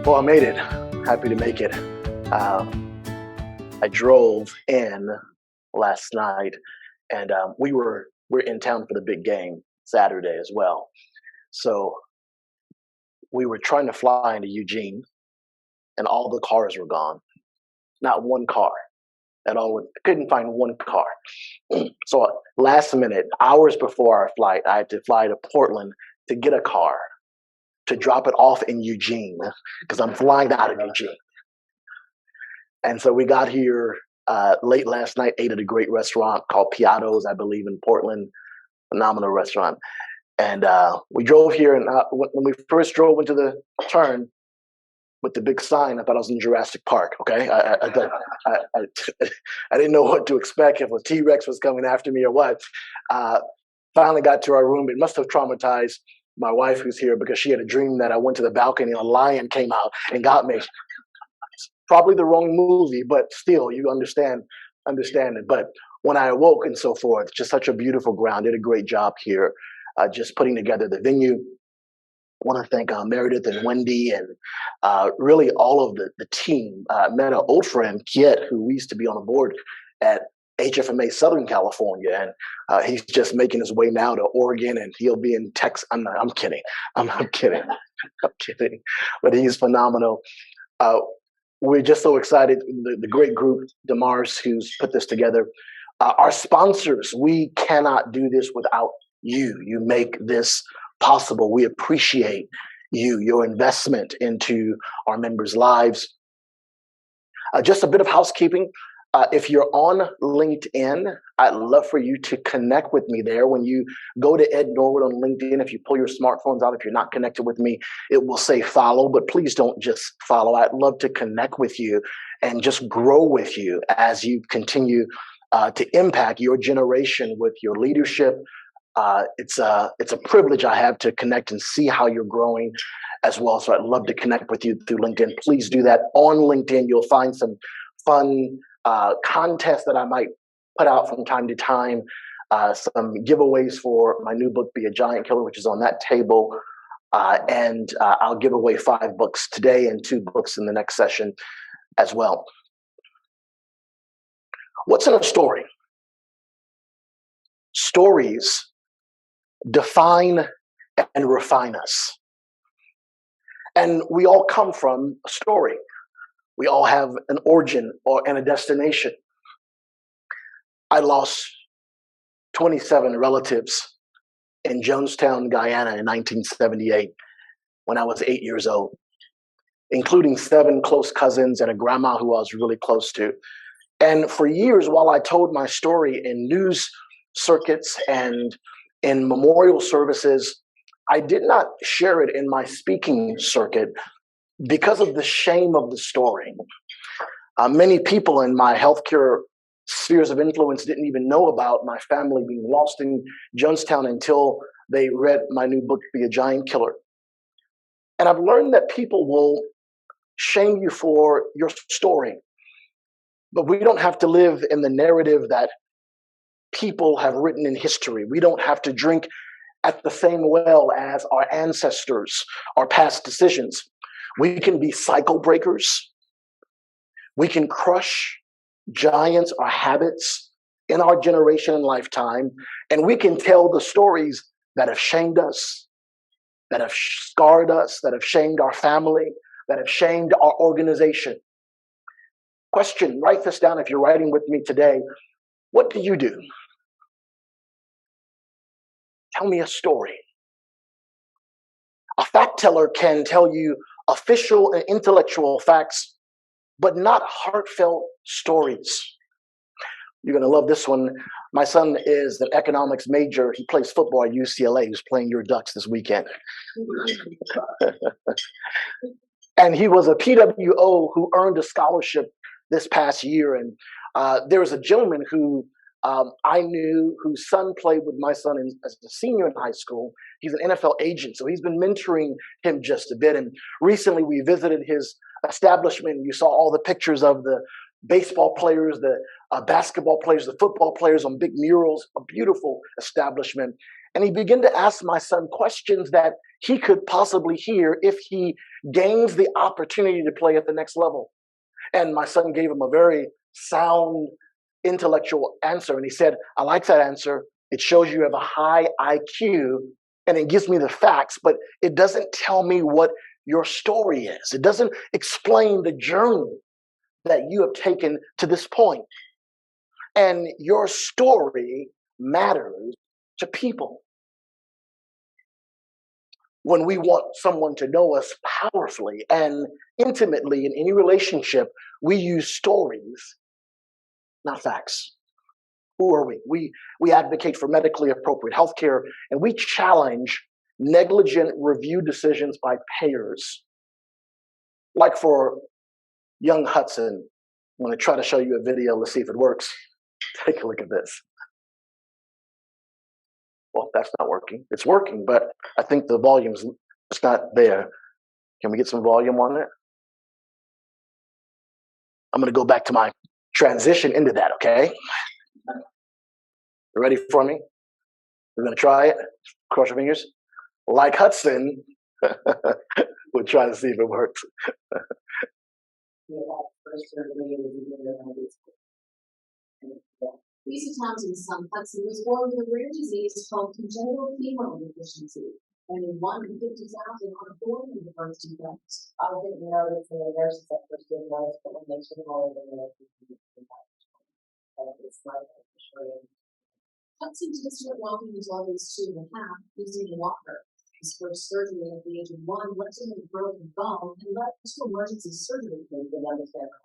Well, I made it. Happy to make it. Uh, I drove in last night, and we're in town for the big game Saturday as well. So we were trying to fly into Eugene, and all the cars were gone. Not one car at all. I couldn't find one car. So last minute, hours before our flight, I had to fly to Portland to get a car to drop it off in Eugene because I'm flying out of Eugene. And so we got here late last night, ate at a great restaurant called Piatto's, I believe, in Portland. Phenomenal restaurant. And we drove here, and when we first drove into the turn with the big sign, I thought I was in Jurassic Park. Okay, I didn't know what to expect, if a T-Rex was coming after me or what. Finally got to our room. It must have traumatized my wife, who's here, because she had a dream that I went to the balcony and a lion came out and got me. Probably the wrong movie, but still, you understand it. But when I awoke and so forth, just such a beautiful ground. Did a great job here, just putting together the venue. I want to thank Meredith and Wendy and really all of the team. Met an old friend, Kiet, who we used to be on a board at HFMA Southern California, and he's just making his way now to Oregon, and he'll be in Texas. I'm kidding. I'm kidding. I'm kidding. But he's phenomenal. We're just so excited. The great group, Demars, who's put this together. Our sponsors, we cannot do this without you. You make this possible. We appreciate you, your investment into our members' lives. Just a bit of housekeeping. If you're on LinkedIn, I'd love for you to connect with me there. When you go to Ed Norwood on LinkedIn, if you pull your smartphones out, if you're not connected with me, it will say follow, but please don't just follow. I'd love to connect with you and just grow with you as you continue to impact your generation with your leadership. It's a privilege I have to connect and see how you're growing as well. So I'd love to connect with you through LinkedIn. Please do that. On LinkedIn, you'll find some fun contests that I might put out from time to time, some giveaways for my new book, Be a Giant Killer, which is on that table. And I'll give away 5 books today and 2 books in the next session as well. What's in a story? Stories define and refine us. And we all come from a story. We all have an origin and a destination. I lost 27 relatives in Jonestown, Guyana in 1978 when I was 8 years old, including 7 close cousins and a grandma who I was really close to. And for years, while I told my story in news circuits and in memorial services, I did not share it in my speaking circuit because of the shame of the story. Many people in my healthcare spheres of influence didn't even know about my family being lost in Jonestown until they read my new book, Be a Giant Killer. And I've learned that people will shame you for your story, but we don't have to live in the narrative that people have written in history. We don't have to drink at the same well as our ancestors, our past decisions. We can be cycle breakers. We can crush giants or habits in our generation and lifetime, and we can tell the stories that have shamed us, that have scarred us, that have shamed our family, that have shamed our organization. Question, write this down if you're writing with me today. What do you do? Tell me a story. A fact teller can tell you official and intellectual facts, but not heartfelt stories. You're going to love this one. My son is an economics major. He plays football at UCLA. He's playing your Ducks this weekend. And he was a PWO who earned a scholarship this past year. And there was a gentleman who I knew whose son played with my son as a senior in high school. He's an NFL agent, so he's been mentoring him just a bit. And recently we visited his establishment. You saw all the pictures of the baseball players, the basketball players, the football players on big murals, a beautiful establishment. And he began to ask my son questions that he could possibly hear if he gains the opportunity to play at the next level. And my son gave him a very sound intellectual answer. And he said, I like that answer. It shows you have a high IQ and it gives me the facts, but it doesn't tell me what your story is. It doesn't explain the journey that you have taken to this point. And your story matters to people. When we want someone to know us powerfully and intimately in any relationship, we use stories, not facts. Who are we? We advocate for medically appropriate healthcare, and we challenge negligent review decisions by payers. Like for young Hudson, I'm going to try to show you a video. Let's see if it works. Take a look at this. Well, that's not working. It's working, but I think the volume's it's not there. Can we get some volume on it? I'm going to go back to my transition into that, okay? You ready for me? We're going to try it. Cross your fingers. Like Hudson, we'll try to see if it works. Lisa Townsend's son Hudson was born with a rare disease called congenital chemo deficiency, and in 1 in 50,000 are born with the birth defect. I didn't notice in the nurses at first didn't notice, but when they took all of the it's like Hudson did start walking until he was 2.5, using a walker. His first surgery at the age of 1 left him with a broken bone and led to emergency surgery for the youngest ever.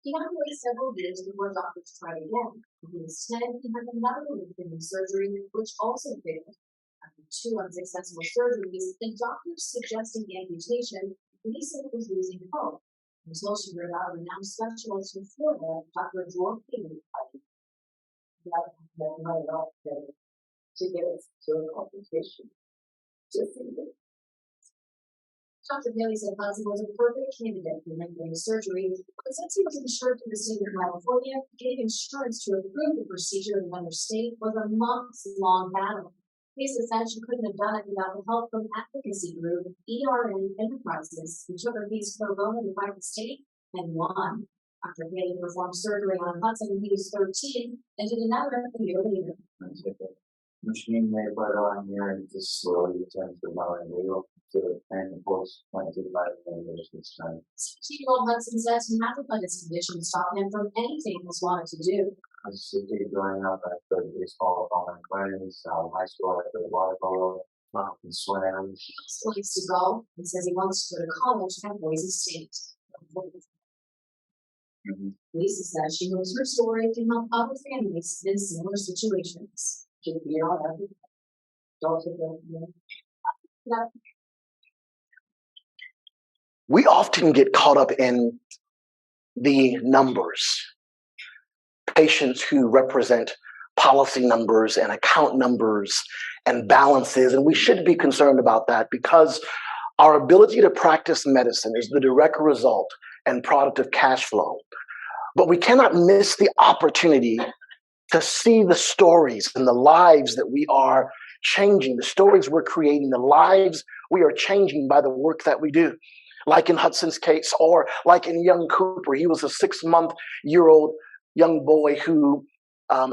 He had to wait several years before doctors tried again. When he was 10, he had another lymphedema surgery, which also failed. After 2 unsuccessful surgeries, the doctors suggesting amputation, Lisa was losing hope. Until she heard out a renowned specialist in Florida, Dr. George Haley, to get us to a complication. Dr. Haley said Hudson was a perfect candidate for lymphedema surgery, but since he was insured through the state of California, getting insurance to approve the procedure in another state was a months-long battle. Lisa said she couldn't have done it without the help from advocacy group ERN Enterprises, who took her case pro bono to fight the state and won. After Haley performed surgery on Hudson when he was 13, and did another a year later. Machine they put on here and just slowly turns the bone wheel to and of course 25 millimeters this time. 16-year-old Hudson says he hasn't let his condition stop him from anything he's wanted to do. I was a kid growing up, I played baseball with all my friends, high school I played water polo, and swim. He also likes to golf and says he wants to go to college at Boise State. Lisa says she hopes her story can help other families in similar situations. We often get caught up in the numbers. Patients who represent policy numbers and account numbers and balances, and we should be concerned about that because our ability to practice medicine is the direct result and product of cash flow. But we cannot miss the opportunity to see the stories and the lives that we are changing, the stories we're creating, the lives we are changing by the work that we do. Like in Hudson's case, or like in young Cooper, he was a 6-month-old young boy who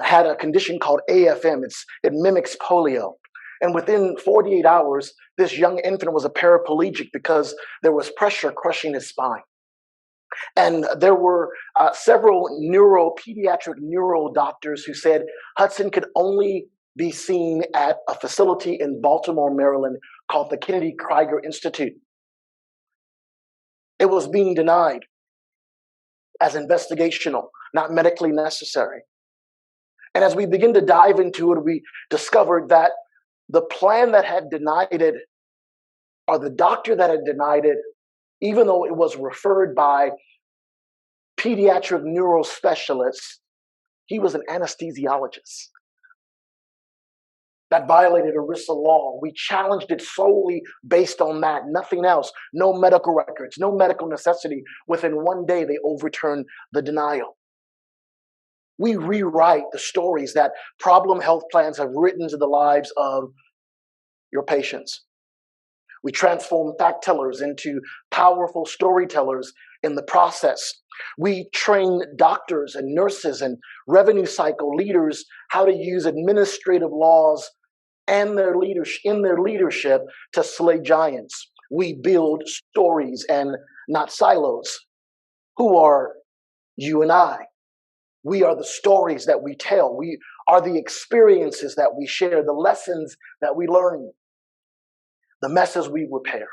had a condition called AFM. It mimics polio. And within 48 hours, this young infant was a paraplegic because there was pressure crushing his spine. And there were several pediatric neuro doctors who said Hudson could only be seen at a facility in Baltimore, Maryland called the Kennedy Krieger Institute. It was being denied as investigational, not medically necessary. And as we begin to dive into it, we discovered that the plan that had denied it, or the doctor that had denied it, even though it was referred by pediatric neuro specialists, he was an anesthesiologist. That violated ERISA law. We challenged it solely based on that, nothing else. No medical records, no medical necessity. Within 1 day, they overturned the denial. We rewrite the stories that problem health plans have written into the lives of your patients. We transform fact tellers into powerful storytellers in the process. We train doctors and nurses and revenue cycle leaders how to use administrative laws and their leadership to slay giants. We build stories and not silos. Who are you and I? We are the stories that we tell. We are the experiences that we share, the lessons that we learn, the messes we repair,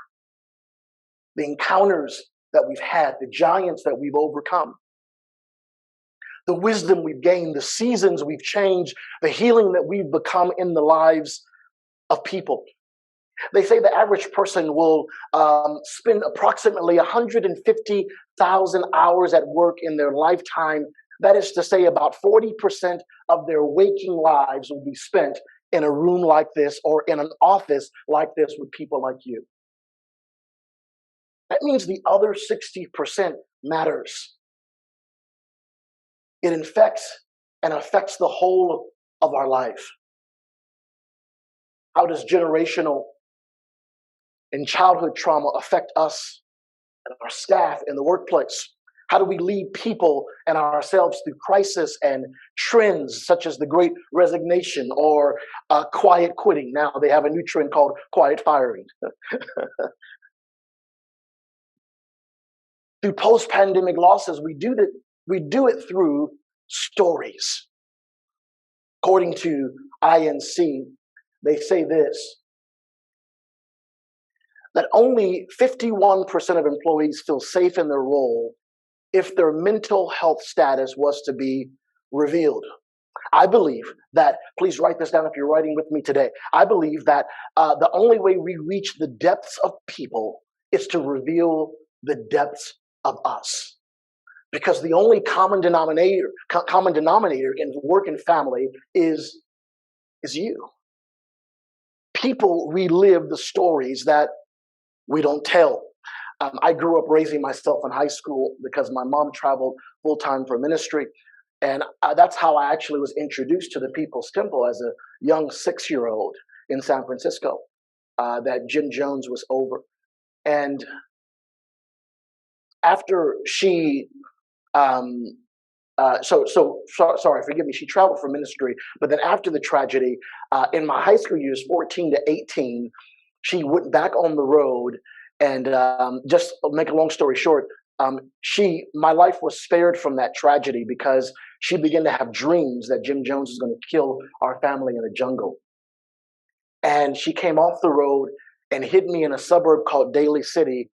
the encounters that we've had, the giants that we've overcome, the wisdom we've gained, the seasons we've changed, the healing that we've become in the lives of people. They say the average person will spend approximately 150,000 hours at work in their lifetime. That is to say, about 40% of their waking lives will be spent in a room like this or in an office like this with people like you. That means the other 60% matters. It infects and affects the whole of our life. How does generational and childhood trauma affect us and our staff in the workplace? How do we lead people and ourselves through crisis and trends such as the Great Resignation or quiet quitting? Now they have a new trend called quiet firing. Through post-pandemic losses, we do it through stories. According to INC, they say this, that only 51% of employees feel safe in their role if their mental health status was to be revealed. I believe that, please write this down if you're writing with me today. I believe that the only way we reach the depths of people is to reveal the depths of us. Because the only common denominator in work and family is you. People relive the stories that we don't tell. I grew up raising myself in high school because my mom traveled full-time for ministry. And that's how I actually was introduced to the People's Temple as a young 6-year-old in San Francisco that Jim Jones was over. And after she, sorry, forgive me, she traveled for ministry. But then after the tragedy, in my high school years, 14 to 18, she went back on the road. And just make a long story short, my life was spared from that tragedy because she began to have dreams that Jim Jones was going to kill our family in the jungle. And she came off the road and hid me in a suburb called Daly City.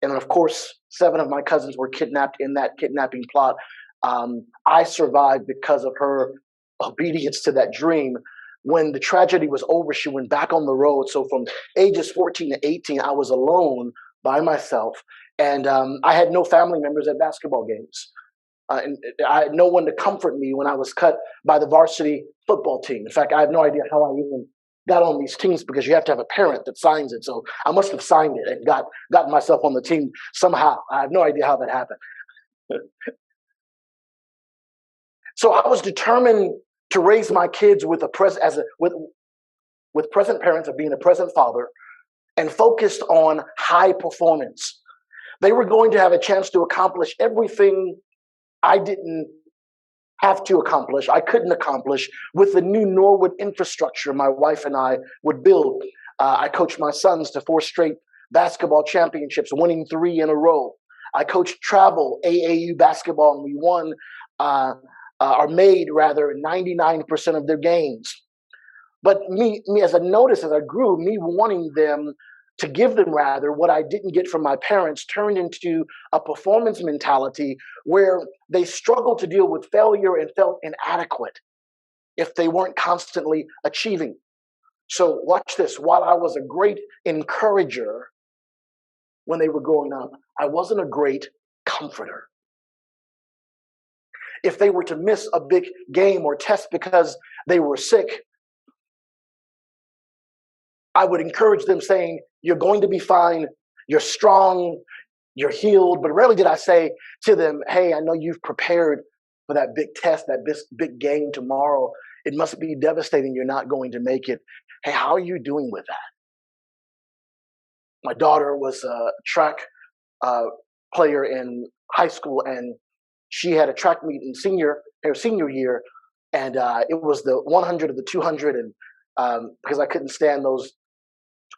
And of course, 7 of my cousins were kidnapped in that kidnapping plot. I survived because of her obedience to that dream. When the tragedy was over, she went back on the road. So from ages 14 to 18, I was alone by myself. And I had no family members at basketball games. And I had no one to comfort me when I was cut by the varsity football team. In fact, I have no idea how I even got on these teams because you have to have a parent that signs it. So I must have signed it and got myself on the team somehow. I have no idea how that happened. So I was determined to raise my kids with present parents of being a present father and focused on high performance. They were going to have a chance to accomplish everything I didn't have to accomplish, I couldn't accomplish with the new Norwood infrastructure my wife and I would build. I coached my sons to 4 straight basketball championships, winning 3 in a row. I coached travel AAU basketball, and we won or made rather 99% of their games. But me as I noticed as I grew, me wanting them to give them rather what I didn't get from my parents turned into a performance mentality where they struggled to deal with failure and felt inadequate if they weren't constantly achieving. So watch this. While I was a great encourager when they were growing up, I wasn't a great comforter. If they were to miss a big game or test because they were sick, I would encourage them saying, "You're going to be fine, you're strong, you're healed." But rarely did I say to them, "Hey, I know you've prepared for that big test, that big game tomorrow. It must be devastating you're not going to make it. Hey, how are you doing with that?" My daughter was a track player in high school, and she had a track meet in her senior year, and it was the 100 or the 200, and because I couldn't stand those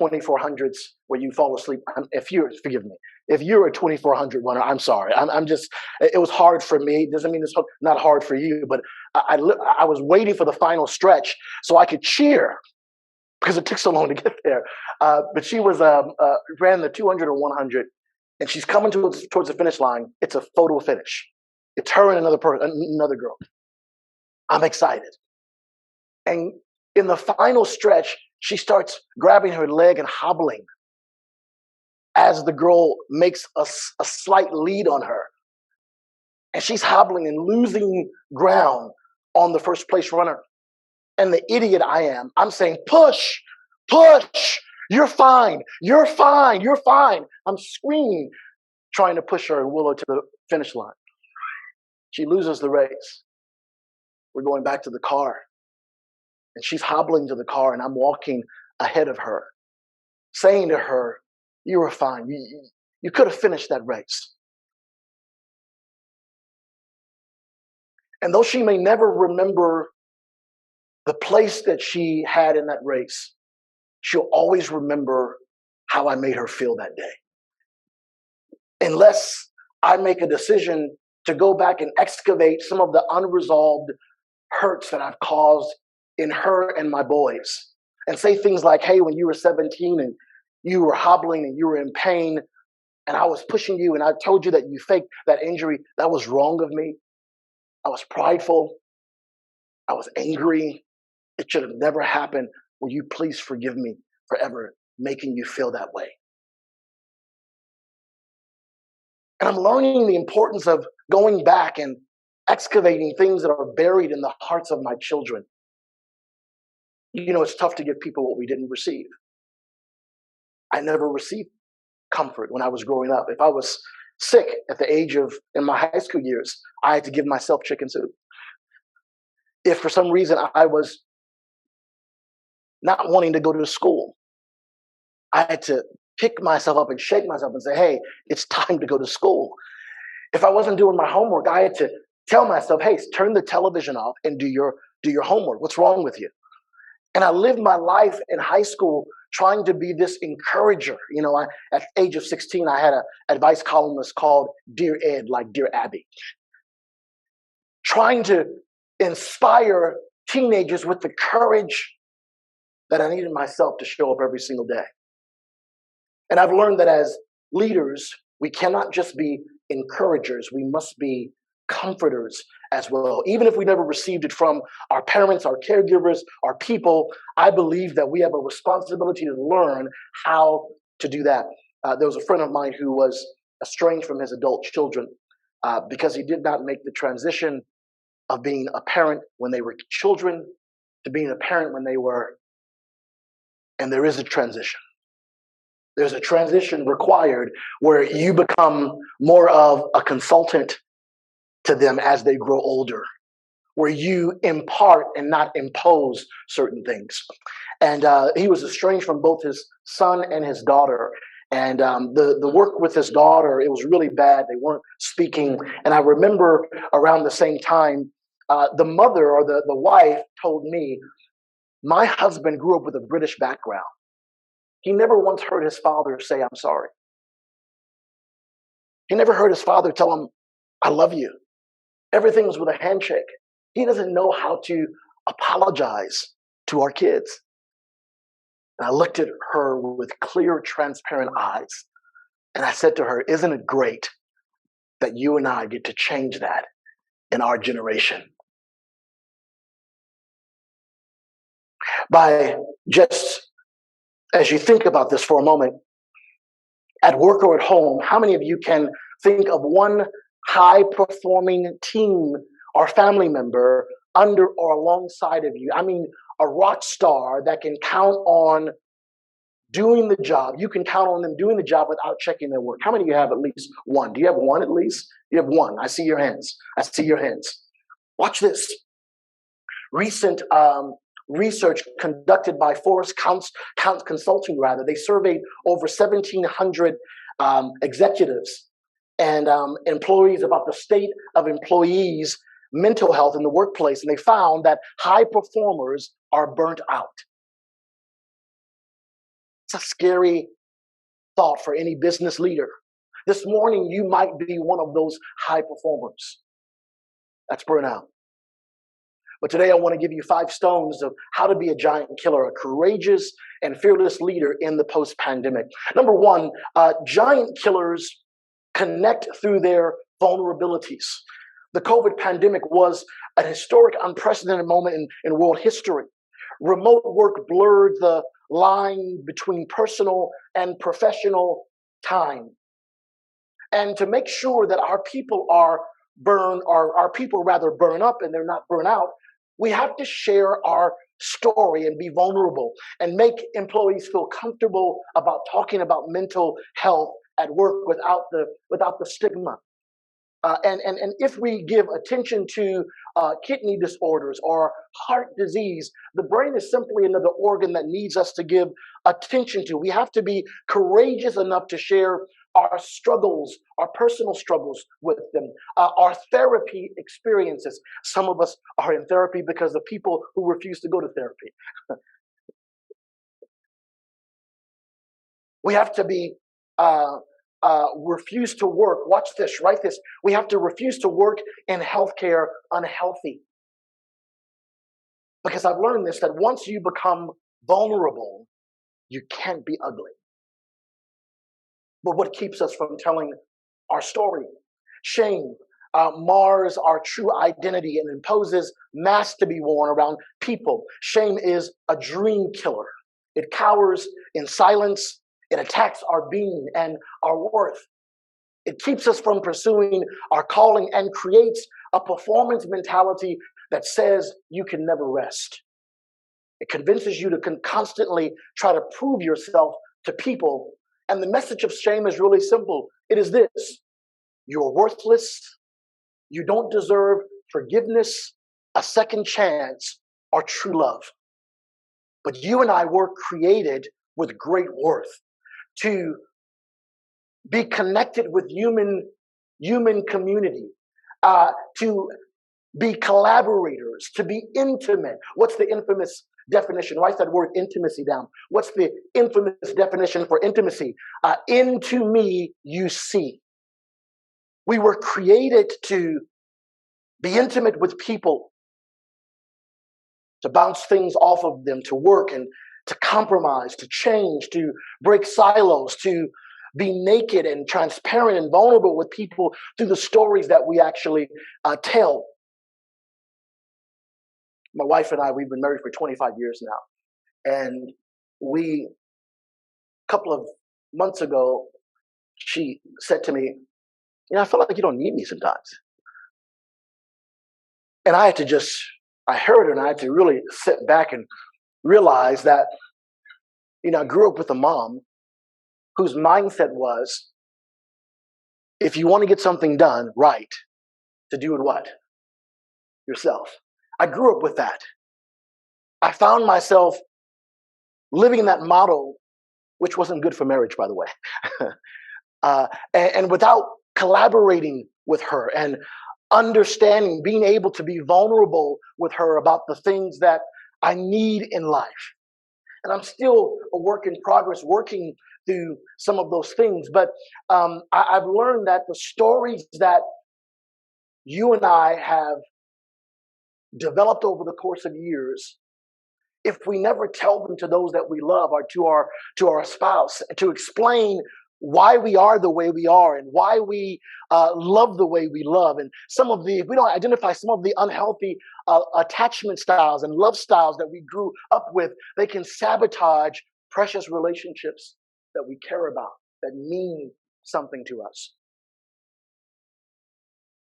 2400s where you fall asleep. Forgive me, if you're a 2400 runner, I'm sorry. I'm just, it was hard for me. It doesn't mean it's not hard for you, but I was waiting for the final stretch so I could cheer because it took so long to get there. But she was ran the 200 or 100, and she's coming towards the finish line. It's a photo finish. It's her and another girl. I'm excited. And in the final stretch, she starts grabbing her leg and hobbling as the girl makes a slight lead on her. And she's hobbling and losing ground on the first place runner. And the idiot I am, I'm saying, push, push, you're fine, you're fine, you're fine. I'm screaming, trying to push her and will her to the finish line. She loses the race. We're going back to the car. And she's hobbling to the car, and I'm walking ahead of her, saying to her, you were fine. You could have finished that race. And though she may never remember the place that she had in that race, she'll always remember how I made her feel that day. Unless I make a decision to go back and excavate some of the unresolved hurts that I've caused in her and my boys, and say things like, hey, when you were 17 and you were hobbling and you were in pain and I was pushing you and I told you that you faked that injury, that was wrong of me. I was prideful. I was angry. It should have never happened. Will you please forgive me for ever making you feel that way? And I'm learning the importance of going back and excavating things that are buried in the hearts of my children. You know, it's tough to give people what we didn't receive. I never received comfort when I was growing up. If I was sick at the age of, in my high school years, I had to give myself chicken soup. If for some reason I was not wanting to go to school, I had to pick myself up and shake myself and say, hey, it's time to go to school. If I wasn't doing my homework, I had to tell myself, hey, turn the television off and do your homework. What's wrong with you? And I lived my life in high school trying to be this encourager. You know, at the age of 16, I had an advice columnist called Dear Ed, like Dear Abby. Trying to inspire teenagers with the courage that I needed myself to show up every single day. And I've learned that as leaders, we cannot just be encouragers. We must be comforters as well. Even if we never received it from our parents, our caregivers, our people, I believe that we have a responsibility to learn how to do that. There was a friend of mine who was estranged from his adult children because he did not make the transition of being a parent when they were children to being a parent when they were, and there is a transition. There's a transition required where you become more of a consultant to them as they grow older, where you impart and not impose certain things. And he was estranged from both his son and his daughter. And the work with his daughter, it was really bad. They weren't speaking. And I remember around the same time, the mother or the wife told me, my husband grew up with a British background. He never once heard his father say, I'm sorry. He never heard his father tell him, I love you. Everything was with a handshake. He doesn't know how to apologize to our kids. And I looked at her with clear, transparent eyes. And I said to her, isn't it great that you and I get to change that in our generation? By just, as you think about this for a moment, at work or at home, how many of you can think of one high-performing team or family member under or alongside of you? I mean, a rock star that can count on doing the job. You can count on them doing the job without checking their work. How many of you have at least one? Do you have one at least? You have one. I see your hands. I see your hands. Watch this. Recent research conducted by Forrest Consulting, rather. They surveyed over 1,700 executives and employees about the state of employees' mental health in the workplace, and they found that high performers are burnt out. It's a scary thought for any business leader. This morning, you might be one of those high performers. That's burnout. But today, I want to give you 5 stones of how to be a giant killer, a courageous and fearless leader in the post-pandemic. Number 1, giant killers connect through their vulnerabilities. The COVID pandemic was an historic, unprecedented moment in world history. Remote work blurred the line between personal and professional time. And to make sure that our people burn up and they're not burn out, we have to share our story and be vulnerable and make employees feel comfortable about talking about mental health at work without the stigma. And if we give attention to kidney disorders or heart disease, the brain is simply another organ that needs us to give attention to. We have to be courageous enough to share our struggles, our personal struggles with them, our therapy experiences. Some of us are in therapy because of people who refuse to go to therapy. We have to be refuse to work. Watch this, write this. We have to refuse to work in healthcare unhealthy. Because I've learned this, that once you become vulnerable, you can't be ugly. But what keeps us from telling our story? Shame mars our true identity and imposes masks to be worn around people. Shame is a dream killer. It cowers in silence. It attacks our being and our worth. It keeps us from pursuing our calling and creates a performance mentality that says you can never rest. It convinces you to constantly try to prove yourself to people. And the message of shame is really simple. It is this: you're worthless. You don't deserve forgiveness, a second chance, or true love. But you and I were created with great worth to be connected with human community, to be collaborators, to be intimate. What's the infamous definition? Write that word intimacy down. What's the infamous definition for intimacy? Into me you see. We were created to be intimate with people, to bounce things off of them, to work and to compromise, to change, to break silos, to be naked and transparent and vulnerable with people through the stories that we actually tell. My wife and I, we've been married for 25 years now. And a couple of months ago, she said to me, I feel like you don't need me sometimes. And I heard her and I had to really sit back and realize that, I grew up with a mom whose mindset was, if you want to get something done right, to do it what? Yourself. I grew up with that. I found myself living that model, which wasn't good for marriage, by the way. And without collaborating with her and understanding, being able to be vulnerable with her about the things that I need in life. And I'm still a work in progress, working through some of those things. But I've learned that the stories that you and I have developed over the course of years, if we never tell them to those that we love or to our spouse, to explain why we are the way we are and why we love the way we love, and if we don't identify some of the unhealthy attachment styles and love styles that we grew up with, they can sabotage precious relationships that we care about, that mean something to us.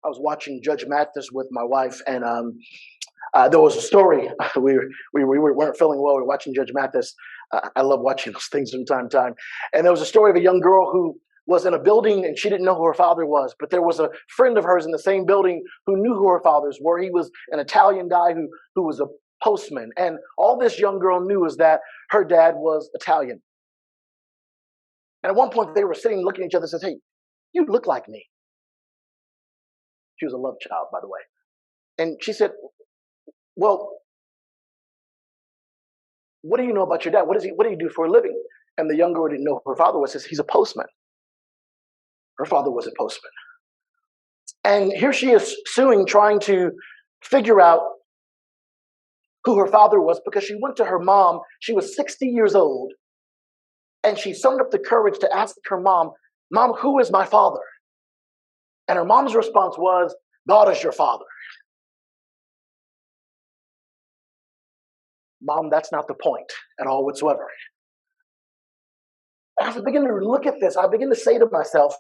I was watching Judge Mathis with my wife, and there was a story. We weren't feeling well. We were watching Judge Mathis. I love watching those things from time to time. And there was a story of a young girl who was in a building and she didn't know who her father was. But there was a friend of hers in the same building who knew who her fathers were. He was an Italian guy who was a postman. And all this young girl knew is that her dad was Italian. And at one point they were sitting looking at each other and says, hey, you look like me. She was a love child, by the way. And she said, well, what do you know about your dad? What do you do for a living? And the young girl didn't know who her father was. Says, he's a postman. Her father was a postman. And here she is suing, trying to figure out who her father was, because she went to her mom. She was 60 years old. And she summoned up the courage to ask her mom, Mom, who is my father? And her mom's response was, God is your father. Mom, that's not the point at all whatsoever. As I begin to look at this, I begin to say to myself,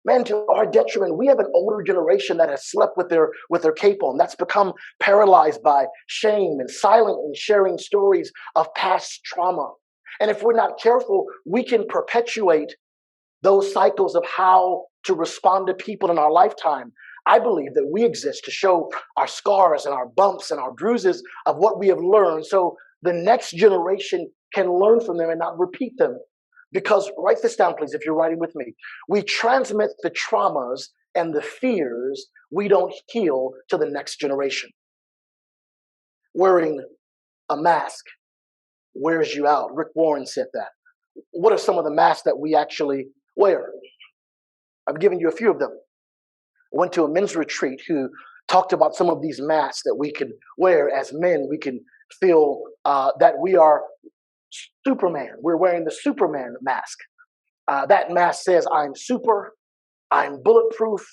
man, to our detriment, we have an older generation that has slept with their cape on, that's become paralyzed by shame and silent in sharing stories of past trauma. And if we're not careful, we can perpetuate those cycles of how to respond to people in our lifetime. I believe that we exist to show our scars and our bumps and our bruises of what we have learned, so the next generation can learn from them and not repeat them. Because, write this down, please, if you're writing with me. We transmit the traumas and the fears we don't heal to the next generation. Wearing a mask wears you out. Rick Warren said that. What are some of the masks that we actually wear? I've given you a few of them. I went to a men's retreat who talked about some of these masks that we can wear as men. We can feel that we are Superman. We're wearing the Superman mask. That mask says, I'm super, I'm bulletproof,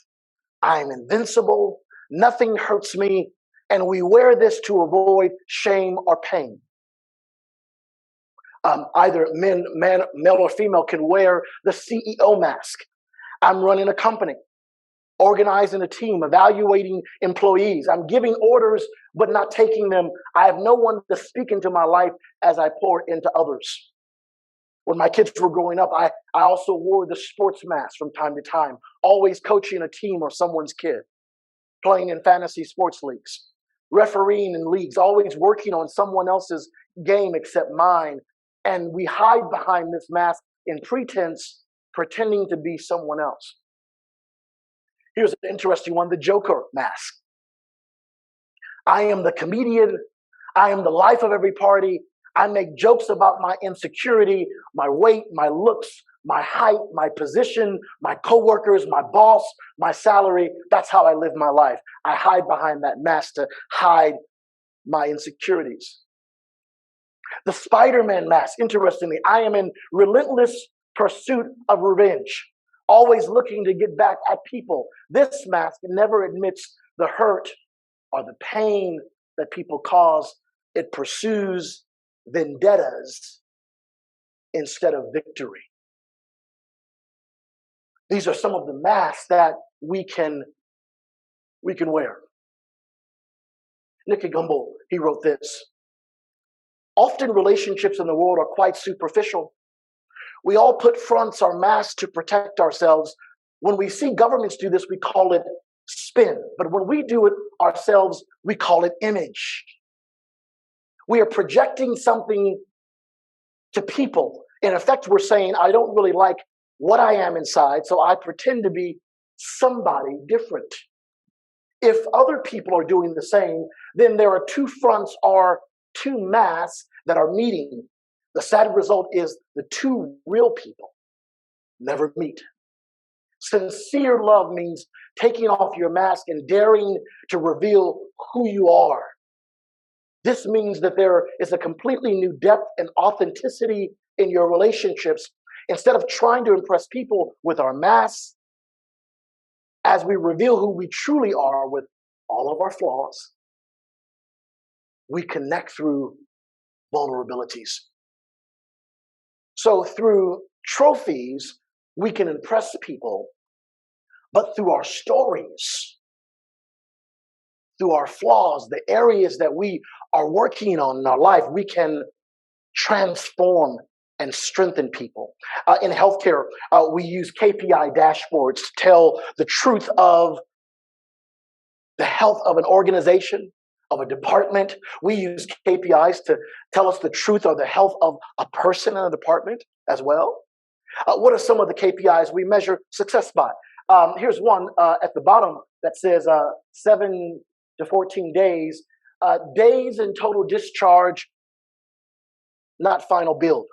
I'm invincible, nothing hurts me, and we wear this to avoid shame or pain. Either male or female can wear the CEO mask. I'm running a company, organizing a team, evaluating employees. I'm giving orders, but not taking them. I have no one to speak into my life as I pour into others. When my kids were growing up, I also wore the sports mask from time to time, always coaching a team or someone's kid, playing in fantasy sports leagues, refereeing in leagues, always working on someone else's game except mine. And we hide behind this mask in pretense, pretending to be someone else. Here's an interesting one, the Joker mask. I am the comedian. I am the life of every party. I make jokes about my insecurity, my weight, my looks, my height, my position, my coworkers, my boss, my salary. That's how I live my life. I hide behind that mask to hide my insecurities. The Spider-Man mask, interestingly, I am in relentless pursuit of revenge, always looking to get back at people. This mask never admits the hurt or the pain that people cause. It pursues vendettas instead of victory. These are some of the masks that we can wear. Nicky Gumbel, he wrote this. Often relationships in the world are quite superficial. We all put fronts or masks to protect ourselves. When we see governments do this, we call it spin. But when we do it ourselves, we call it image. We are projecting something to people. In effect, we're saying, I don't really like what I am inside, so I pretend to be somebody different. If other people are doing the same, then there are two fronts or two masks that are meeting. The sad result is the two real people never meet. Sincere love means taking off your mask and daring to reveal who you are. This means that there is a completely new depth and authenticity in your relationships. Instead of trying to impress people with our masks, as we reveal who we truly are with all of our flaws, we connect through vulnerabilities. So through trophies, we can impress people, but through our stories, through our flaws, the areas that we are working on in our life, we can transform and strengthen people. In healthcare, we use KPI dashboards to tell the truth of the health of an organization, of a department. We use KPIs to tell us the truth or the health of a person in a department as well. What are some of the KPIs we measure success by? Here's one at the bottom that says 7 to 14 days, days in total discharge, not final build.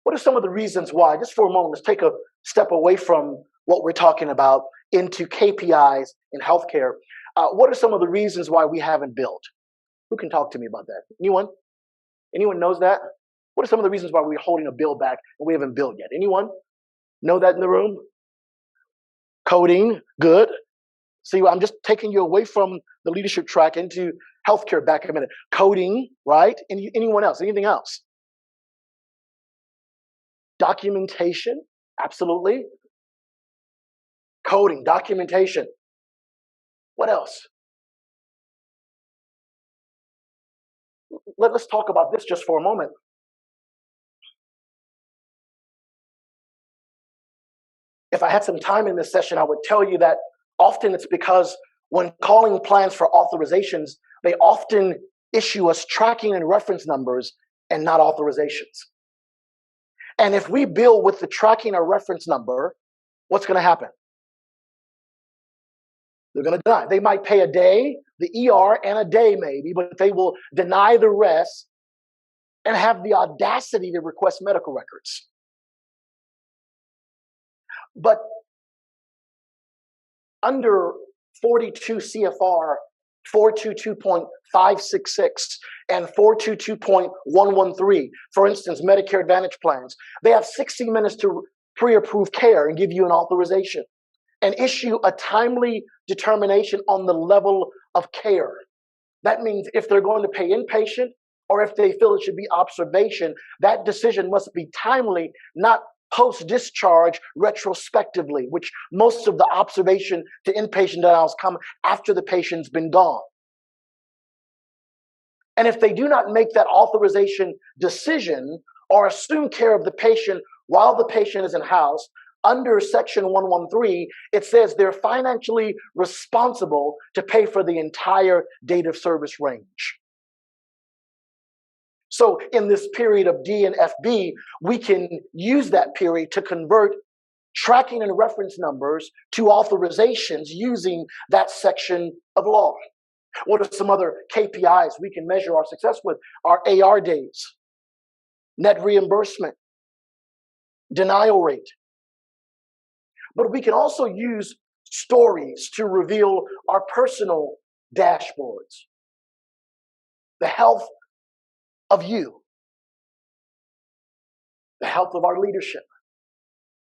What are some of the reasons why? Just for a moment, let's take a step away from what we're talking about into KPIs in healthcare. What are some of the reasons why we haven't built? Who can talk to me about that? Anyone? Anyone knows that? What are some of the reasons why we're holding a bill back and we haven't built yet? Anyone know that in the room? Coding, good. See, I'm just taking you away from the leadership track into healthcare back a minute. Coding, right? Anyone else? Anything else? Documentation, absolutely. Coding, documentation. What else? Let's talk about this just for a moment. If I had some time in this session, I would tell you that often it's because when calling plans for authorizations, they often issue us tracking and reference numbers and not authorizations. And if we bill with the tracking or reference number, what's going to happen? They're going to deny. They might pay a day, the ER, and a day maybe, but they will deny the rest and have the audacity to request medical records. But under 42 CFR 422.566 and 422.113, for instance, Medicare Advantage plans, they have 60 minutes to pre-approve care and give you an authorization and issue a timely determination on the level of care. That means if they're going to pay inpatient or if they feel it should be observation, that decision must be timely, not post-discharge retrospectively, which most of the observation to inpatient denials come after the patient's been gone. And if they do not make that authorization decision or assume care of the patient while the patient is in house, under Section 113, it says they're financially responsible to pay for the entire date of service range. So in this period of D and FB, we can use that period to convert tracking and reference numbers to authorizations using that section of law. What are some other KPIs we can measure our success with? Our AR days, net reimbursement, denial rate. But we can also use stories to reveal our personal dashboards, the health of you, the health of our leadership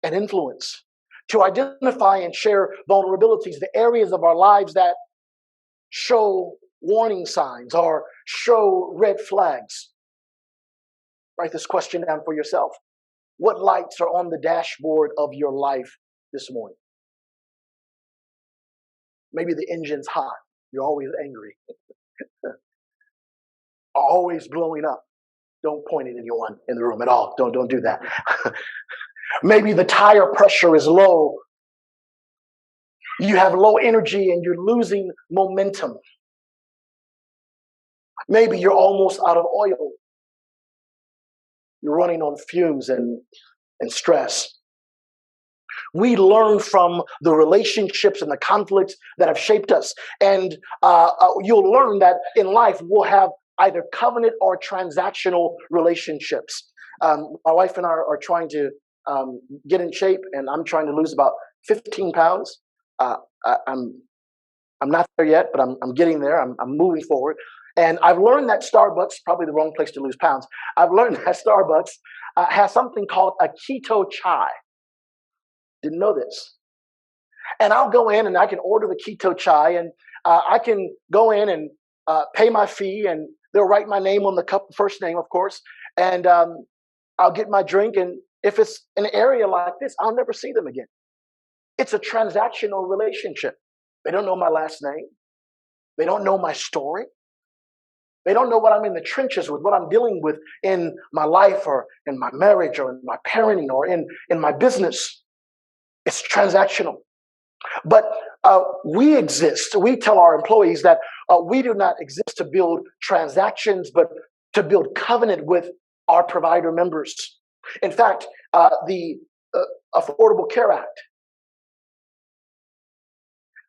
and influence, to identify and share vulnerabilities, the areas of our lives that show warning signs or show red flags. Write this question down for yourself. What lights are on the dashboard of your life this morning? Maybe the engine's hot. You're always angry. Always blowing up. Don't point at anyone in the room at all. Don't do that. Maybe the tire pressure is low. You have low energy and you're losing momentum. Maybe you're almost out of oil. You're running on fumes and stress. We learn from the relationships and the conflicts that have shaped us. And you'll learn that in life we'll have either covenant or transactional relationships. My wife and I are trying to get in shape, and I'm trying to lose about 15 pounds. I'm not there yet, but I'm getting there. I'm moving forward. And I've learned that Starbucks, probably the wrong place to lose pounds. I've learned that Starbucks has something called a keto chai. Didn't know this. And I'll go in and I can order the keto chai, and I can go in and pay my fee, and they'll write my name on the cup, first name, of course, and I'll get my drink. And if it's an area like this, I'll never see them again. It's a transactional relationship. They don't know my last name. They don't know my story. They don't know what I'm in the trenches with, what I'm dealing with in my life or in my marriage or in my parenting or in my business. It's transactional. But we exist. We tell our employees that we do not exist to build transactions, but to build covenant with our provider members. In fact, the Affordable Care Act,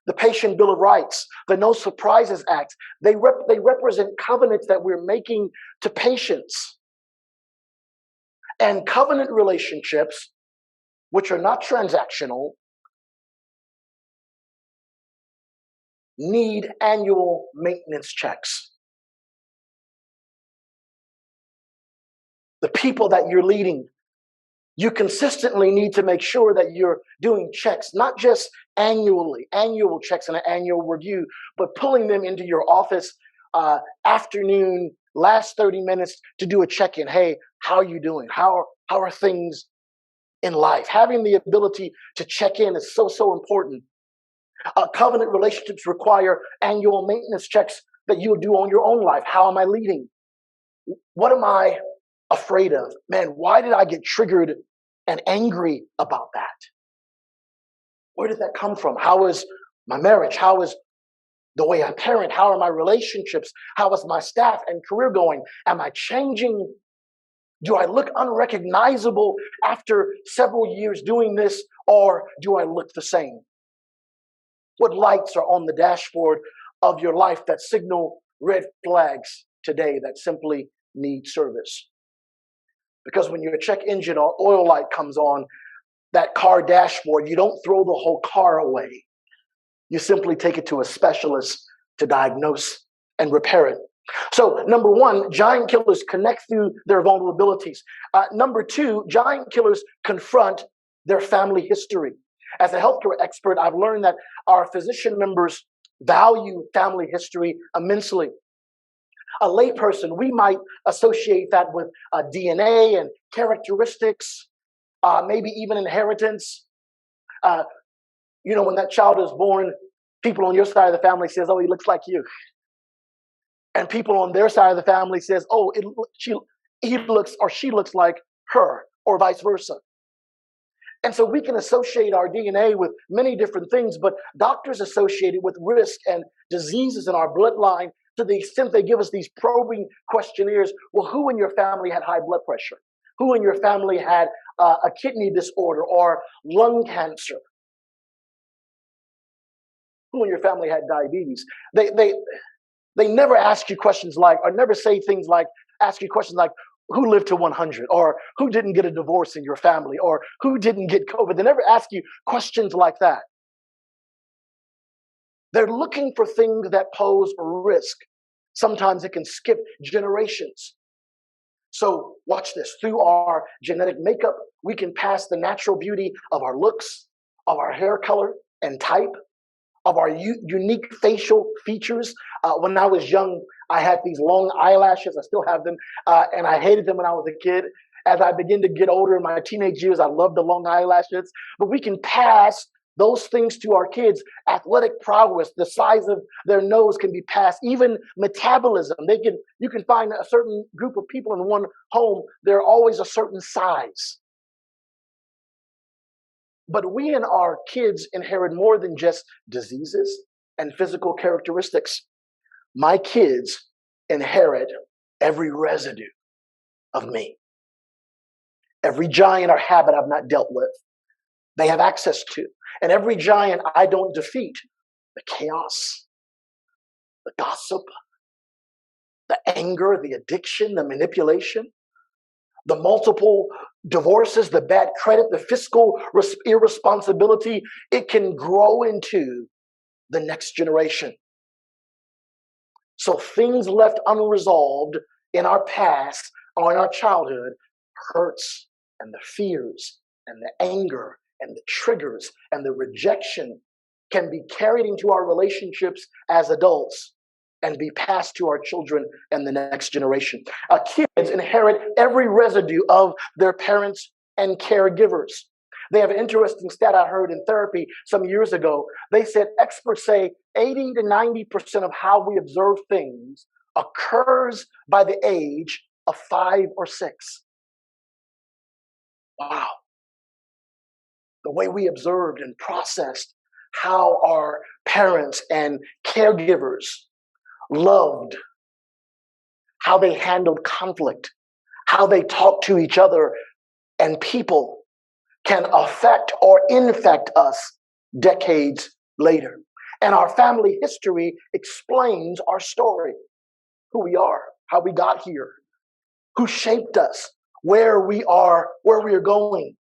the Patient Bill of Rights, the No Surprises Act, they represent covenants that we're making to patients. And covenant relationships, which are not transactional, need annual maintenance checks. The people that you're leading, you consistently need to make sure that you're doing checks, not just annual checks and an annual review, but pulling them into your office afternoon, last 30 minutes to do a check-in. Hey, how are you doing? How are things in life? Having the ability to check in is so important. Covenant relationships require annual maintenance checks that you'll do on your own life. How am I leading? What am I afraid of? Man, why did I get triggered and angry about that? Where did that come from? How is my marriage? How is the way I parent? How are my relationships? How is my staff and career going? Am I changing? Do I look unrecognizable after several years doing this, or do I look the same? What lights are on the dashboard of your life that signal red flags today that simply need service? Because when your check engine or oil light comes on that car dashboard, you don't throw the whole car away. You simply take it to a specialist to diagnose and repair it. So, number one, giant killers connect through their vulnerabilities. Number two, giant killers confront their family history. As a healthcare expert, I've learned that our physician members value family history immensely. A layperson, we might associate that with DNA and characteristics, maybe even inheritance. When that child is born, people on your side of the family says, "Oh, he looks like you," and people on their side of the family says, "Oh, he looks or she looks like her," or vice versa. And so we can associate our DNA with many different things, but doctors associate it with risk and diseases in our bloodline to the extent they give us these probing questionnaires. Well, who in your family had high blood pressure? Who in your family had a kidney disorder or lung cancer? Who in your family had diabetes? They never ask you questions like, or never say things like, ask you questions like, who lived to 100, or who didn't get a divorce in your family, or who didn't get COVID. They never ask you questions like that. They're looking for things that pose a risk. Sometimes it can skip generations. So watch this. Through our genetic makeup, we can pass the natural beauty of our looks, of our hair color and type, of our unique facial features. When I was young, I had these long eyelashes. I still have them, and I hated them when I was a kid. As I begin to get older in my teenage years, I love the long eyelashes. But we can pass those things to our kids. Athletic prowess, the size of their nose can be passed. Even metabolism. You can find a certain group of people in one home. They're always a certain size. But we and our kids inherit more than just diseases and physical characteristics. My kids inherit every residue of me. Every giant or habit I've not dealt with, they have access to. And every giant I don't defeat, the chaos, the gossip, the anger, the addiction, the manipulation, the multiple divorces, the bad credit, the fiscal irresponsibility, it can grow into the next generation. So things left unresolved in our past or in our childhood, hurts and the fears and the anger and the triggers and the rejection can be carried into our relationships as adults and be passed to our children and the next generation. Kids inherit every residue of their parents and caregivers. They have an interesting stat I heard in therapy some years ago. They said experts say 80 to 90% of how we observe things occurs by the age of 5 or 6. Wow. The way we observed and processed how our parents and caregivers loved, how they handled conflict, how they talked to each other and people can affect or infect us decades later. And our family history explains our story, who we are, how we got here, who shaped us, where we are going.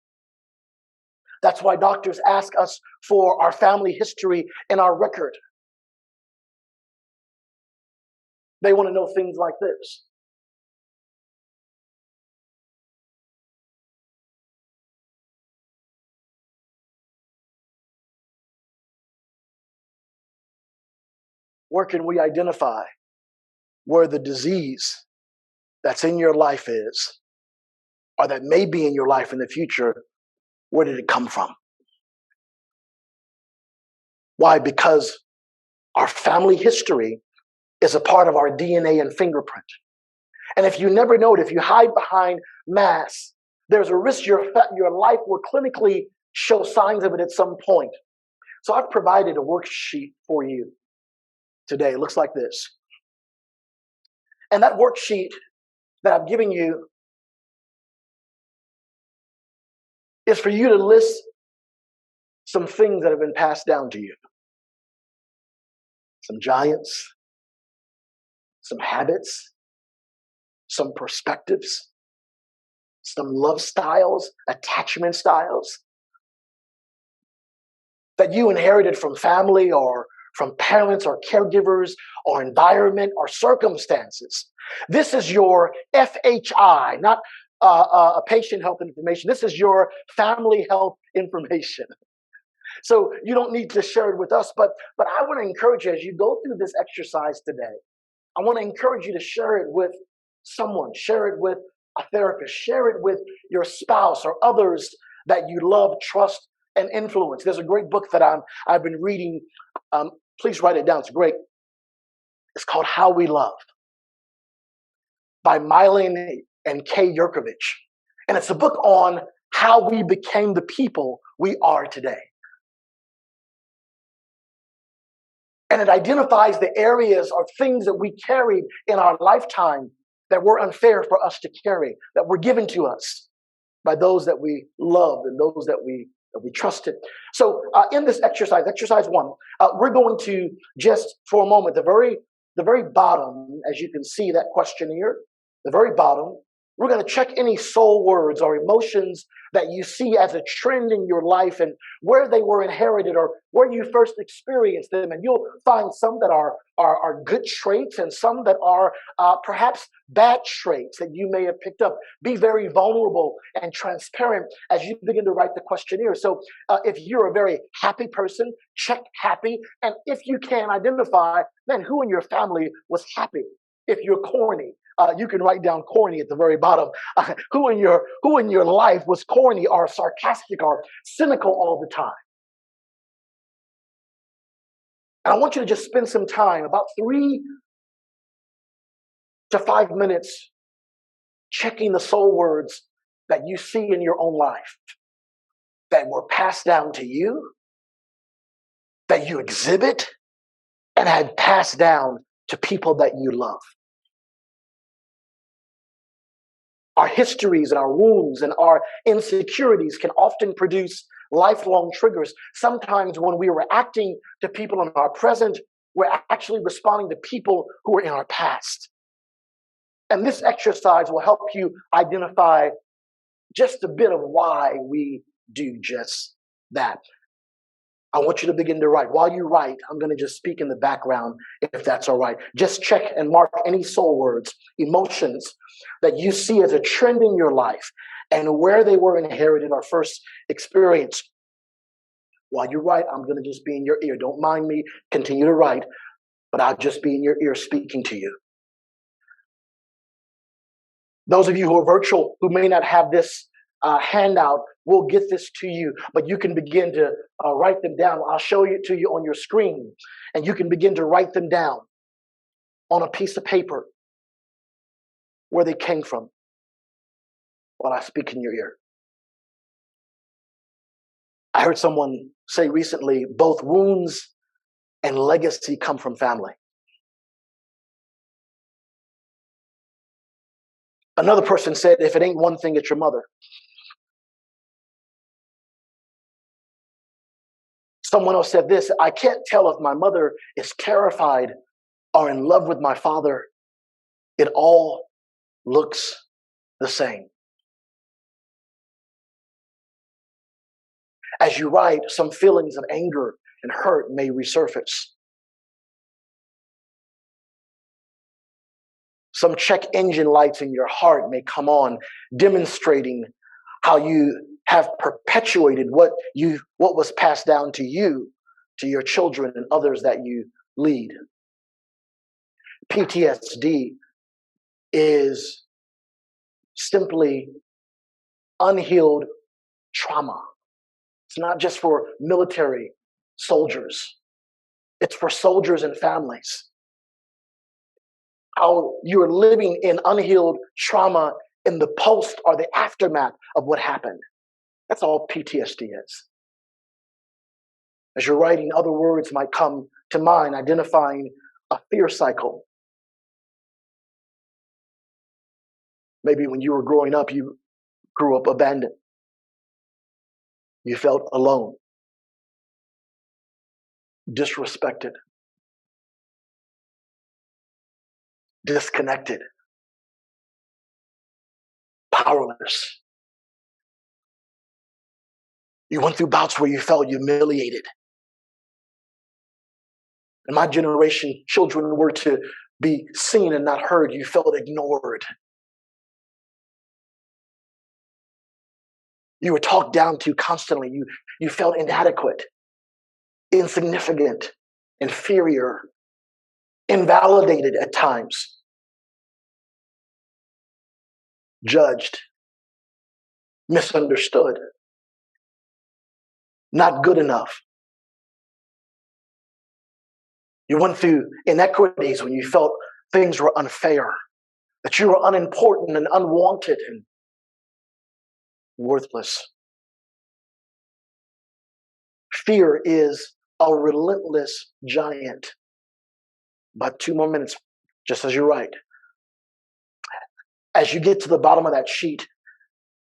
That's why doctors ask us for our family history and our record. They want to know things like this. Where can we identify where the disease that's in your life is, or that may be in your life in the future? Where did it come from? Why? Because our family history is a part of our DNA and fingerprint. And if you never know it, if you hide behind masks, there's a risk your life will clinically show signs of it at some point. So I've provided a worksheet for you today. It looks like this. And that worksheet that I'm giving you is for you to list some things that have been passed down to you. Some giants, some habits, some perspectives, some love styles, attachment styles that you inherited from family or from parents or caregivers or environment or circumstances. This is your FHI, not a patient health information. This is your family health information. So you don't need to share it with us, but I want to encourage you as you go through this exercise today, I want to encourage you to share it with someone, share it with a therapist, share it with your spouse or others that you love, trust, and influence. There's a great book that I've been reading. Please write it down. It's great. It's called How We Love by Mylan and Kay Yerkovich. And it's a book on how we became the people we are today. And it identifies the areas or things that we carried in our lifetime that were unfair for us to carry, that were given to us by those that we loved and those that we trusted. So in this exercise 1, we're going to just for a moment, the very bottom, as you can see that questionnaire, the very bottom, we're going to check any soul words or emotions that you see as a trend in your life and where they were inherited or where you first experienced them. And you'll find some that are good traits and some that are perhaps bad traits that you may have picked up. Be very vulnerable and transparent as you begin to write the questionnaire. So if you're a very happy person, check happy. And if you can identify, then who in your family was happy? If you're corny, you can write down corny at the very bottom. Who in your life was corny or sarcastic or cynical all the time? And I want you to just spend some time, about 3 to 5 minutes, checking the soul words that you see in your own life that were passed down to you, that you exhibit, and had passed down to people that you love. Our histories and our wounds and our insecurities can often produce lifelong triggers. Sometimes when we were acting to people in our present, we're actually responding to people who are in our past. And this exercise will help you identify just a bit of why we do just that. I want you to begin to write. While you write, I'm going to just speak in the background, if that's all right. Just check and mark any soul words, emotions that you see as a trend in your life and where they were inherited or first experienced. While you write, I'm going to just be in your ear. Don't mind me. Continue to write, but I'll just be in your ear speaking to you. Those of you who are virtual, who may not have this handout, we'll get this to you, but you can begin to write them down. I'll show it to you on your screen, and you can begin to write them down on a piece of paper where they came from while I speak in your ear. I heard someone say recently, both wounds and legacy come from family. Another person said, if it ain't one thing, it's your mother. Someone else said this, I can't tell if my mother is terrified or in love with my father. It all looks the same. As you write, some feelings of anger and hurt may resurface. Some check engine lights in your heart may come on, demonstrating how you have perpetuated what was passed down to you, to your children and others that you lead. PTSD is simply unhealed trauma. It's not just for military soldiers. It's for soldiers and families. How you're living in unhealed trauma in the post or the aftermath of what happened. That's all PTSD is. As you're writing, other words might come to mind, identifying a fear cycle. Maybe when you were growing up, you grew up abandoned. You felt alone, disrespected, disconnected, powerless. You went through bouts where you felt humiliated. In my generation, children were to be seen and not heard. You felt ignored. You were talked down to constantly. You felt inadequate, insignificant, inferior, invalidated at times, judged, misunderstood, not good enough. You went through inequities when you felt things were unfair, that you were unimportant and unwanted and worthless. Fear is a relentless giant. About 2 more minutes, just as you're right. As you get to the bottom of that sheet,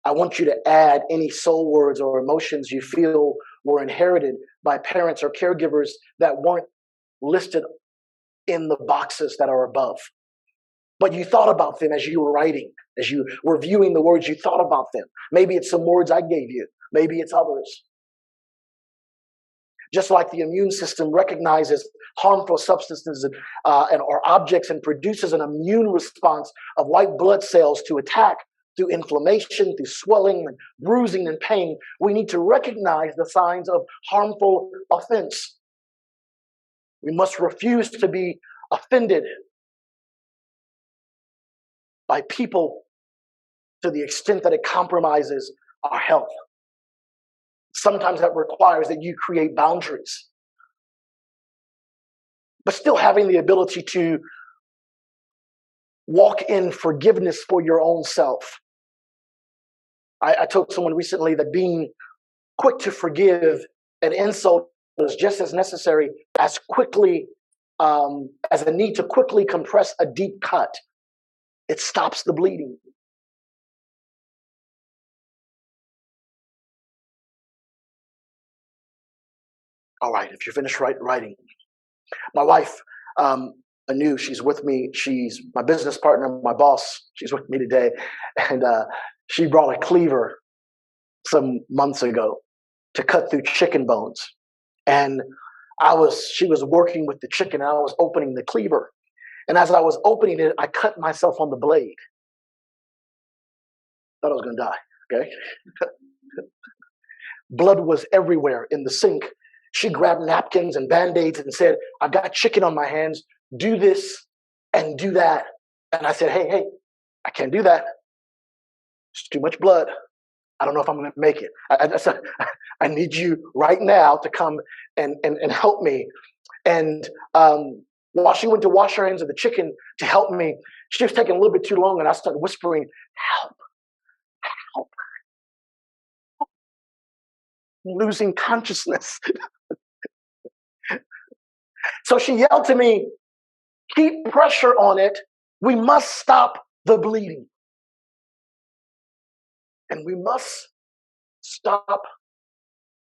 I want you to add any soul words or emotions you feel were inherited by parents or caregivers that weren't listed in the boxes that are above. But you thought about them as you were writing, as you were viewing the words, you thought about them. Maybe it's some words I gave you. Maybe it's others. Just like the immune system recognizes harmful substances or objects and produces an immune response of white blood cells to attack through inflammation, through swelling, and bruising and pain, we need to recognize the signs of harmful offense. We must refuse to be offended by people to the extent that it compromises our health. Sometimes that requires that you create boundaries, but still having the ability to walk in forgiveness for your own self. I told someone recently that being quick to forgive an insult is just as necessary as as a need to quickly compress a deep cut. It stops the bleeding. All right, if you're finished writing. My wife, Anu, she's with me. She's my business partner, my boss. She's with me today. And she brought a cleaver some months ago to cut through chicken bones. And she was working with the chicken, and I was opening the cleaver. And as I was opening it, I cut myself on the blade. Thought I was going to die, okay? Blood was everywhere in the sink. She grabbed napkins and Band-Aids and said, I've got chicken on my hands. Do this and do that. And I said, hey, I can't do that. It's too much blood. I don't know if I'm going to make it. I need you right now to come and help me. And while she went to wash her hands of the chicken to help me, she was taking a little bit too long, and I started whispering, help. losing consciousness. So she yelled to me, keep pressure on it. We must stop the bleeding. And we must stop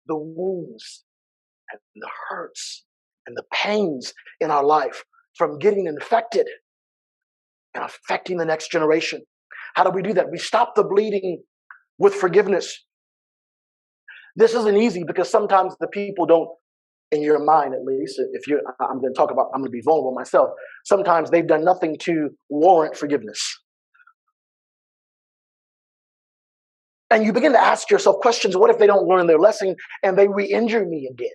the wounds and the hurts and the pains in our life from getting infected and affecting the next generation. How do we do that? We stop the bleeding with forgiveness. This isn't easy because sometimes the people don't, in your mind at least, I'm going to be vulnerable myself. Sometimes they've done nothing to warrant forgiveness. And you begin to ask yourself questions. What if they don't learn their lesson and they re-injure me again?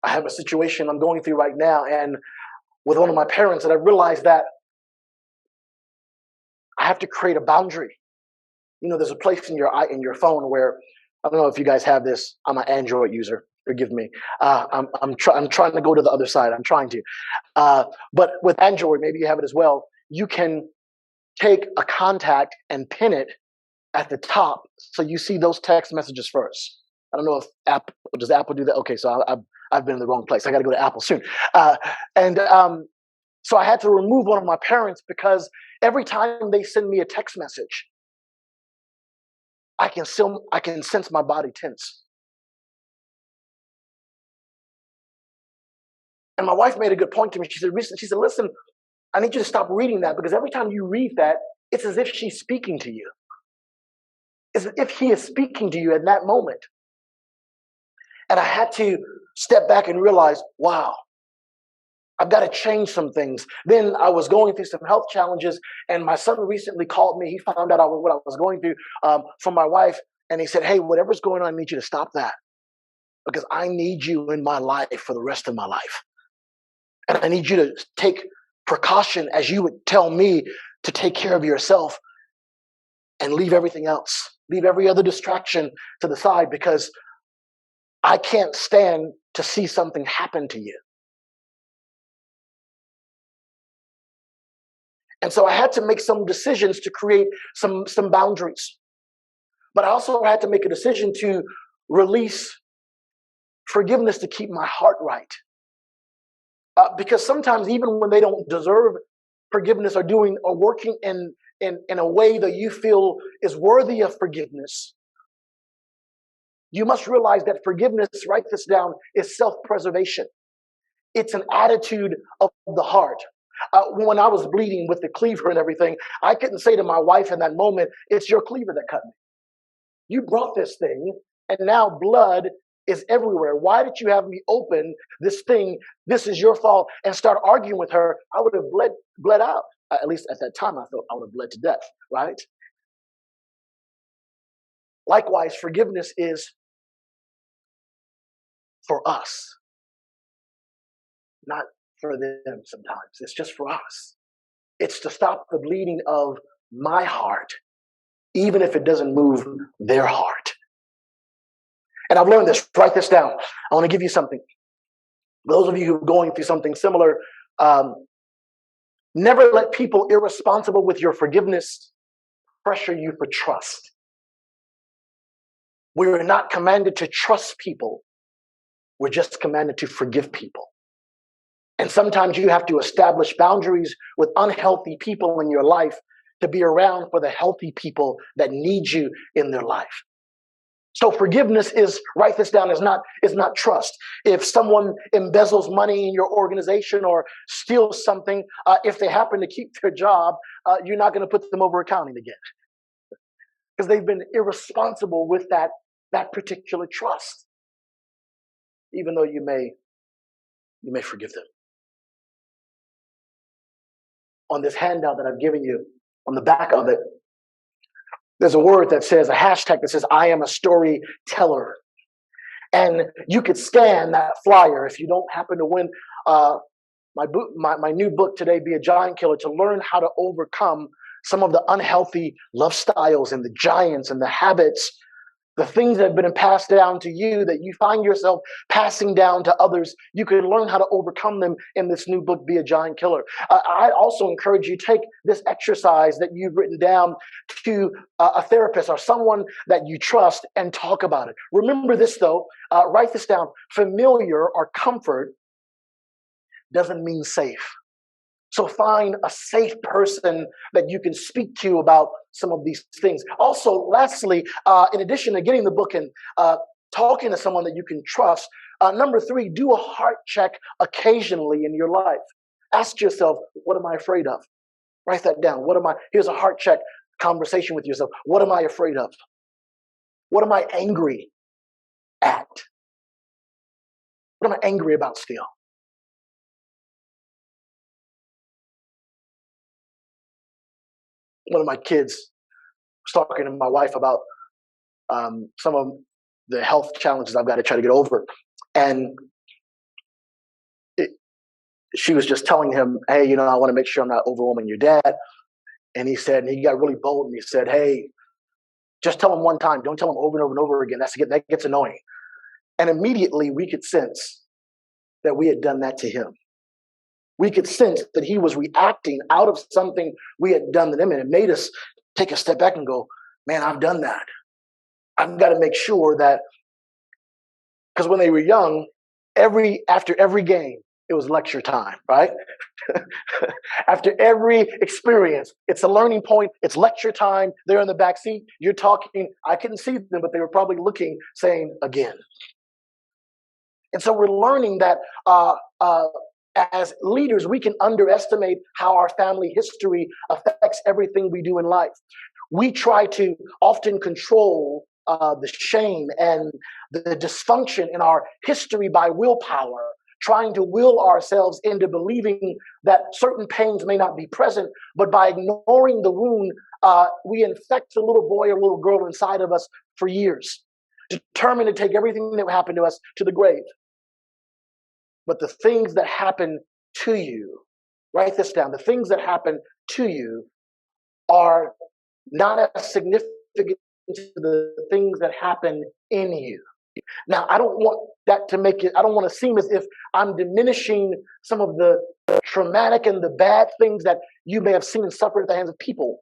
I have a situation I'm going through right now, and with one of my parents, and I realized that I have to create a boundary. You know, there's a place in your phone where, I don't know if you guys have this. I'm an Android user. Forgive me. I'm trying to go to the other side. I'm trying to. But with Android, maybe you have it as well. You can take a contact and pin it at the top, so you see those text messages first. I don't know if does Apple do that? Okay, so I've been in the wrong place. I got to go to Apple soon. So I had to remove one of my parents because every time they send me a text message, I can sense my body tense. And my wife made a good point to me. She said, listen, I need you to stop reading that because every time you read that, it's as if she's speaking to you. It's as if he is speaking to you in that moment. And I had to step back and realize, wow, I've got to change some things. Then I was going through some health challenges, and my son recently called me. He found out what I was going through from my wife, and he said, hey, whatever's going on, I need you to stop that because I need you in my life for the rest of my life. And I need you to take precaution as you would tell me to take care of yourself and leave everything else, leave every other distraction to the side because I can't stand to see something happen to you. And so I had to make some decisions to create some boundaries. But I also had to make a decision to release forgiveness to keep my heart right. Because sometimes even when they don't deserve forgiveness or working in a way that you feel is worthy of forgiveness, you must realize that forgiveness, write this down, is self-preservation. It's an attitude of the heart. When I was bleeding with the cleaver and everything, I couldn't say to my wife in that moment, it's your cleaver that cut me. You brought this thing, and now blood is everywhere. Why did you have me open this thing? This is your fault. And start arguing with her. I would have bled out. At least at that time, I thought I would have bled to death, right? Likewise, forgiveness is for us, not for them sometimes. It's just for us. It's to stop the bleeding of my heart, even if it doesn't move their heart. And I've learned this. Write this down. I want to give you something. Those of you who are going through something similar, never let people irresponsible with your forgiveness pressure you for trust. We're not commanded to trust people. We're just commanded to forgive people. And sometimes you have to establish boundaries with unhealthy people in your life to be around for the healthy people that need you in their life. So forgiveness is, write this down, is not trust. If someone embezzles money in your organization or steals something, if they happen to keep their job, you're not going to put them over accounting again because they've been irresponsible with that particular trust, even though you may forgive them. On this handout that I've given you, on the back of it, there's a word that says, a hashtag that says, I am a storyteller. And you could scan that flyer if you don't happen to win my new book today, Be a Giant Killer, to learn how to overcome some of the unhealthy love styles and the giants and the habits The things that have been passed down to you that you find yourself passing down to others, you can learn how to overcome them in this new book, Be a Giant Killer. I also encourage you, take this exercise that you've written down to a therapist or someone that you trust and talk about it. Remember this though, write this down. Familiar or comfort doesn't mean safe. So find a safe person that you can speak to about some of these things. Also, lastly, in addition to getting the book and talking to someone that you can trust, number 3, do a heart check occasionally in your life. Ask yourself, what am I afraid of? Write that down. Here's a heart check conversation with yourself. What am I afraid of? What am I angry at? What am I angry about still? One of my kids was talking to my wife about some of the health challenges I've got to try to get over. And she was just telling him, hey, I want to make sure I'm not overwhelming your dad. And he got really bold and he said, hey, just tell him one time. Don't tell him over and over and over again. That gets annoying. And immediately we could sense that we had done that to him. We could sense that he was reacting out of something we had done to him, and it made us take a step back and go, man, I've done that. I've got to make sure that, because when they were young, after every game, it was lecture time, right? After every experience, it's a learning point, it's lecture time, they're in the back seat, you're talking, I couldn't see them, but they were probably looking, saying, again. And so we're learning that as leaders, we can underestimate how our family history affects everything we do in life. We try to often control the shame and the dysfunction in our history by willpower, trying to will ourselves into believing that certain pains may not be present, but by ignoring the wound, we infect the little boy or little girl inside of us for years, determined to take everything that happened to us to the grave. But the things that happen to you, write this down, the things that happen to you are not as significant to the things that happen in you. Now, I don't want that to make it, I don't want to seem as if I'm diminishing some of the traumatic and the bad things that you may have seen and suffered at the hands of people.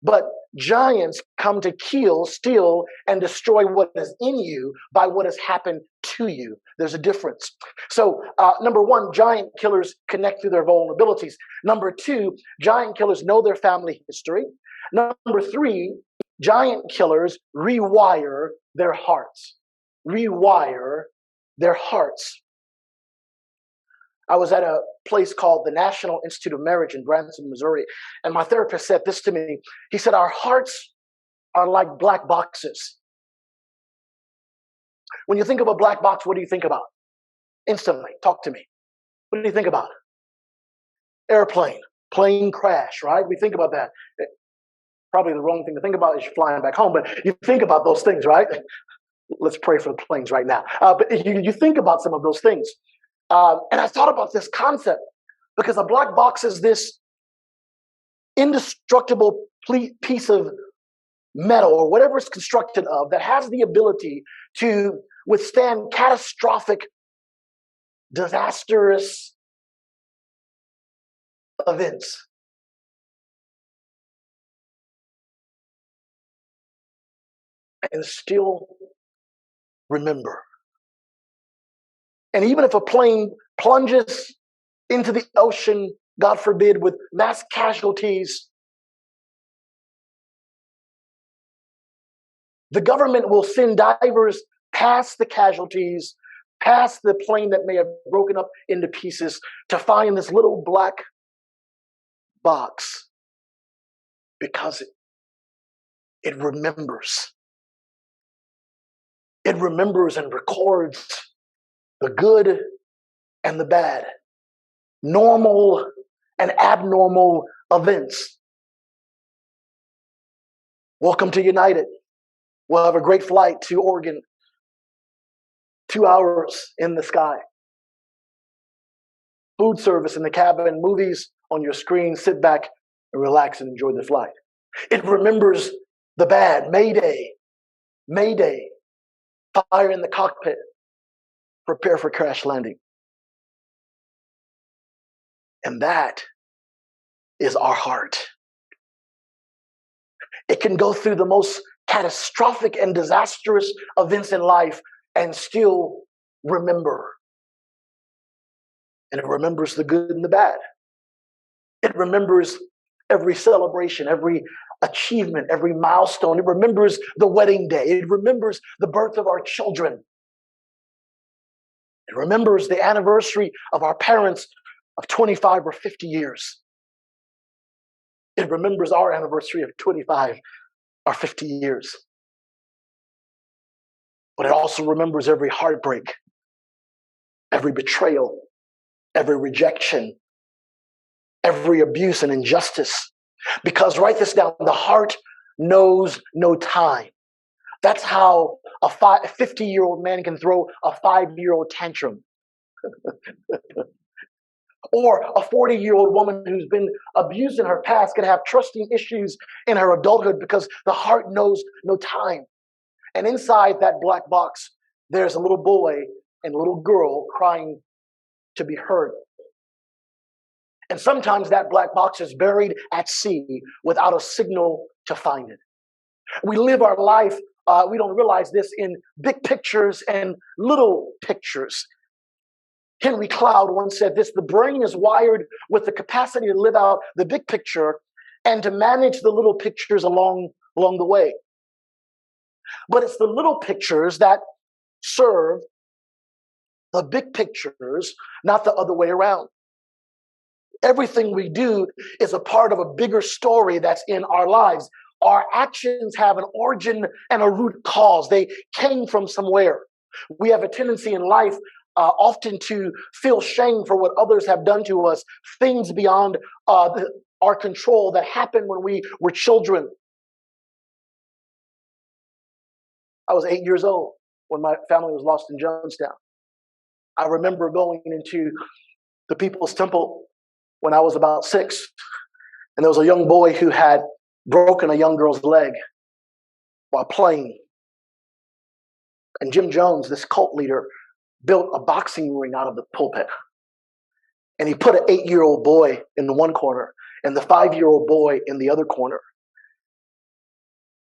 But giants come to kill, steal, and destroy what is in you by what has happened to you. There's a difference. So, number 1, giant killers connect through their vulnerabilities. Number 2, giant killers know their family history. Number 3, giant killers rewire their hearts. Rewire their hearts. I was at a place called the National Institute of Marriage in Branson, Missouri, and my therapist said this to me. He said, our hearts are like black boxes. When you think of a black box, what do you think about? Instantly, talk to me. What do you think about? Airplane, plane crash, right? We think about that. Probably the wrong thing to think about is you're flying back home, but you think about those things, right? Let's pray for the planes right now. But you think about some of those things. And I thought about this concept because a black box is this indestructible piece of metal or whatever it's constructed of that has the ability to withstand catastrophic, disastrous events. And still remember. And even if a plane plunges into the ocean, God forbid, with mass casualties, the government will send divers past the casualties, past the plane that may have broken up into pieces, to find this little black box because it remembers. It remembers and records the good and the bad, normal and abnormal events. Welcome to United. We'll have a great flight to Oregon. 2 hours in the sky. Food service in the cabin, movies on your screen. Sit back and relax and enjoy the flight. It remembers the bad, Mayday, Mayday, fire in the cockpit, prepare for crash landing. And that is our heart. It can go through the most catastrophic and disastrous events in life and still remember. And it remembers the good and the bad. It remembers every celebration, every achievement, every milestone. It remembers the wedding day. It remembers the birth of our children. It remembers the anniversary of our parents of 25 or 50 years. It remembers our anniversary of 25 or 50 years. But it also remembers every heartbreak, every betrayal, every rejection, every abuse and injustice. Because write this down, the heart knows no time. That's how a 50-year-old man can throw a 5-year-old tantrum. Or a 40-year-old woman who's been abused in her past can have trusting issues in her adulthood because the heart knows no time. And inside that black box, there's a little boy and a little girl crying to be heard. And sometimes that black box is buried at sea without a signal to find it. We live our life, we don't realize this, in big pictures and little pictures. Henry Cloud once said this: the brain is wired with the capacity to live out the big picture and to manage the little pictures along the way. But it's the little pictures that serve the big pictures, not the other way around. Everything we do is a part of a bigger story that's in our lives. Our actions have an origin and a root cause. They came from somewhere. We have a tendency in life often to feel shame for what others have done to us, things beyond our control that happened when we were children. I was 8 years old when my family was lost in Jonestown. I remember going into the People's Temple when I was about 6, and there was a young boy who had broken a young girl's leg while playing. And Jim Jones, this cult leader, built a boxing ring out of the pulpit. And he put an 8-year-old boy in the one corner and the 5-year-old boy in the other corner.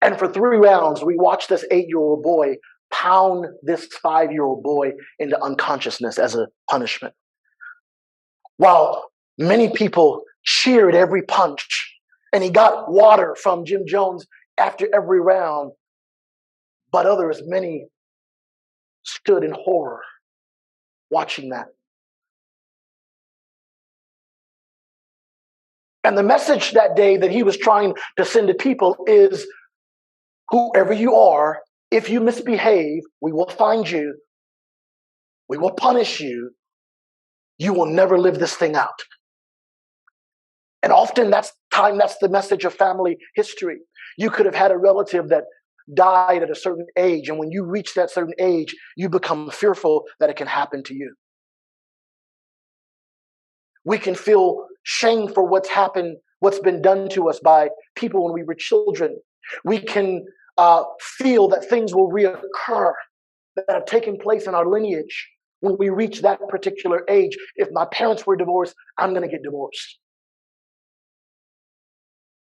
And for 3 rounds, we watched this 8-year-old boy pound this 5-year-old boy into unconsciousness as a punishment. While many people cheered every punch, and he got water from Jim Jones after every round, but others, many, stood in horror watching that. And the message that day that he was trying to send to people is, whoever you are, if you misbehave, we will find you. We will punish you. You will never live this thing out. And often that's the message of family history. You could have had a relative that died at a certain age, and when you reach that certain age, you become fearful that it can happen to you. We can feel shame for what's happened, what's been done to us by people when we were children. We can feel that things will reoccur that have taken place in our lineage when we reach that particular age. If my parents were divorced, I'm going to get divorced.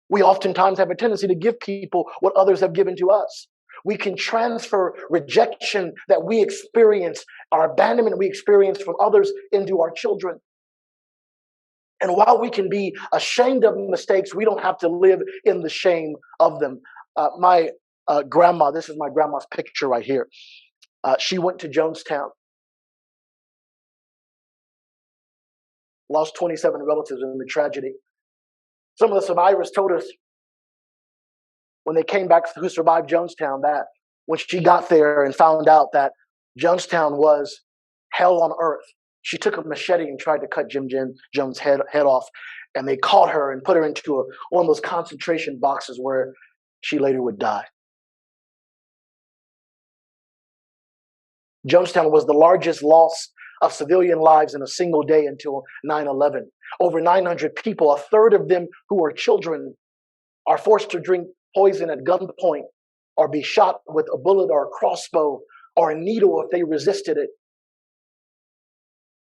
We oftentimes have a tendency to give people what others have given to us. We can transfer rejection that we experience, our abandonment we experience from others, into our children. And while we can be ashamed of mistakes, we don't have to live in the shame of them. My grandma, this is my grandma's picture right here. She went to Jonestown, lost 27 relatives in the tragedy. Some of the survivors told us when they came back who survived Jonestown that when she got there and found out that Jonestown was hell on earth, she took a machete and tried to cut Jim Jones' head off, and they caught her and put her into one of those concentration boxes where she later would die. Jonestown was the largest loss of civilian lives in a single day until 9/11. Over 900 people, a third of them who are children, are forced to drink poison at gunpoint or be shot with a bullet or a crossbow or a needle if they resisted it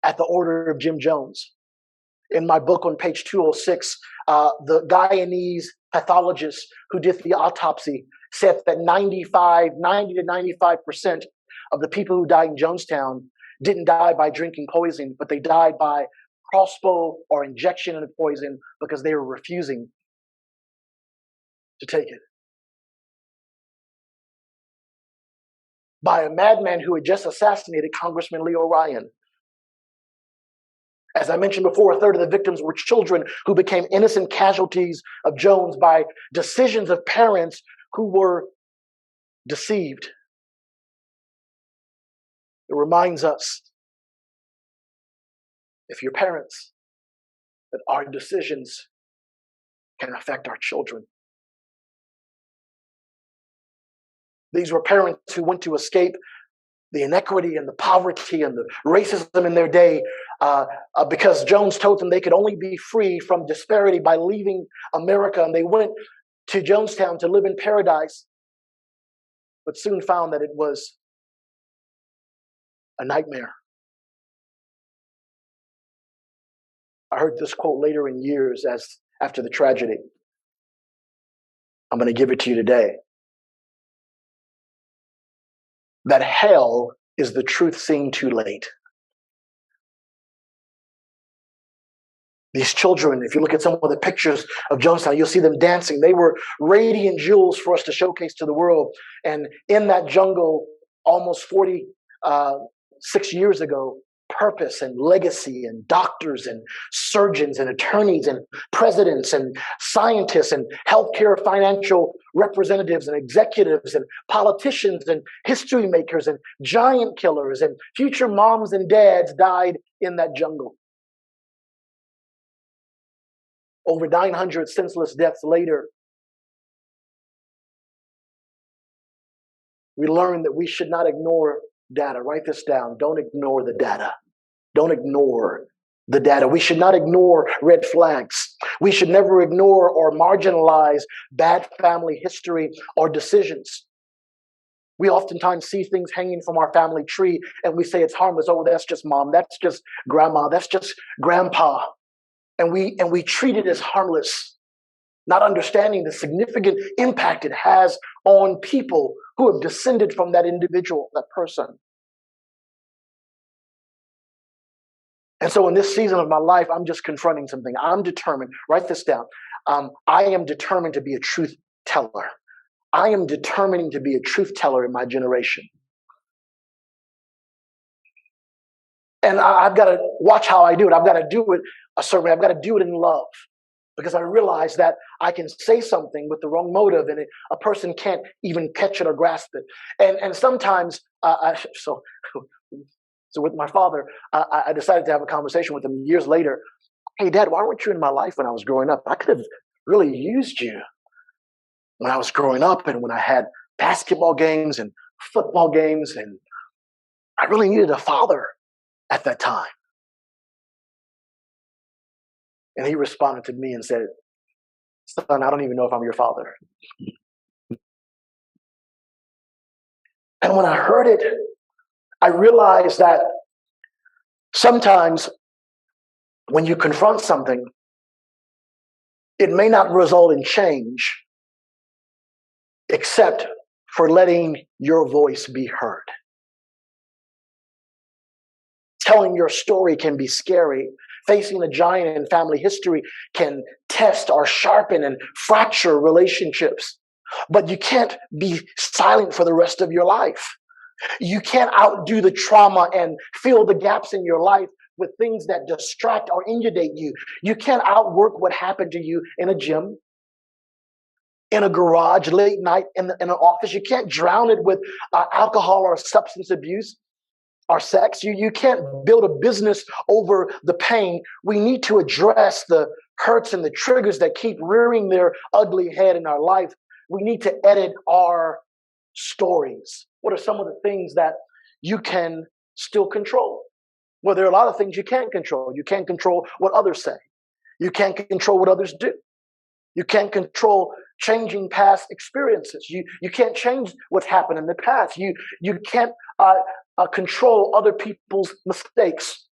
at the order of Jim Jones. In my book on page 206, the Guyanese pathologist who did the autopsy said that 90 to 95% of the people who died in Jonestown didn't die by drinking poison, but they died by crossbow or injection of poison because they were refusing to take it. By a madman who had just assassinated Congressman Leo Ryan. As I mentioned before, a third of the victims were children who became innocent casualties of Jones by decisions of parents who were deceived. It reminds us, if you're parents, that our decisions can affect our children. These were parents who went to escape the inequity and the poverty and the racism in their day because Jones told them they could only be free from disparity by leaving America. And they went to Jonestown to live in paradise, but soon found that it was a nightmare. I heard this quote later in years after the tragedy. I'm going to give it to you today. That hell is the truth seen too late. These children, if you look at some of the pictures of Jonestown, you'll see them dancing. They were radiant jewels for us to showcase to the world. And in that jungle, almost 46 years ago, purpose and legacy and doctors and surgeons and attorneys and presidents and scientists and healthcare financial representatives and executives and politicians and history makers and giant killers and future moms and dads died in that jungle. Over 900 senseless deaths later, we learned that we should not ignore data. Write this down. Don't ignore the data. Don't ignore the data. We should not ignore red flags. We should never ignore or marginalize bad family history or decisions. We oftentimes see things hanging from our family tree and we say it's harmless. Oh, that's just mom. That's just grandma. That's just grandpa. And we treat it as harmless, not understanding the significant impact it has on people who have descended from that individual, that person. And so in this season of my life, I'm just confronting something. I'm determined, write this down. I am determined to be a truth teller. I am determining to be a truth teller in my generation. And I've got to watch how I do it. I've got to do it a certain way. I've got to do it in love. Because I realize that I can say something with the wrong motive and a person can't even catch it or grasp it. And sometimes, so with my father, I decided to have a conversation with him years later. Hey, Dad, why weren't you in my life when I was growing up? I could have really used you when I was growing up and when I had basketball games and football games, and I really needed a father at that time. And he responded to me and said, son, I don't even know if I'm your father. And when I heard it, I realized that sometimes when you confront something, it may not result in change, except for letting your voice be heard. Telling your story can be scary. Facing a giant in family history can test or sharpen and fracture relationships. But you can't be silent for the rest of your life. You can't outdo the trauma and fill the gaps in your life with things that distract or inundate you. You can't outwork what happened to you in a gym, in a garage, late night, in an office. You can't drown it with alcohol or substance abuse or sex. You can't build a business over the pain. We need to address the hurts and the triggers that keep rearing their ugly head in our life. We need to edit our stories. What are some of the things that you can still control? Well, there are a lot of things you can't control. You can't control what others say. You can't control what others do. You can't control changing past experiences. You can't change what's happened in the past. You can't control other people's mistakes.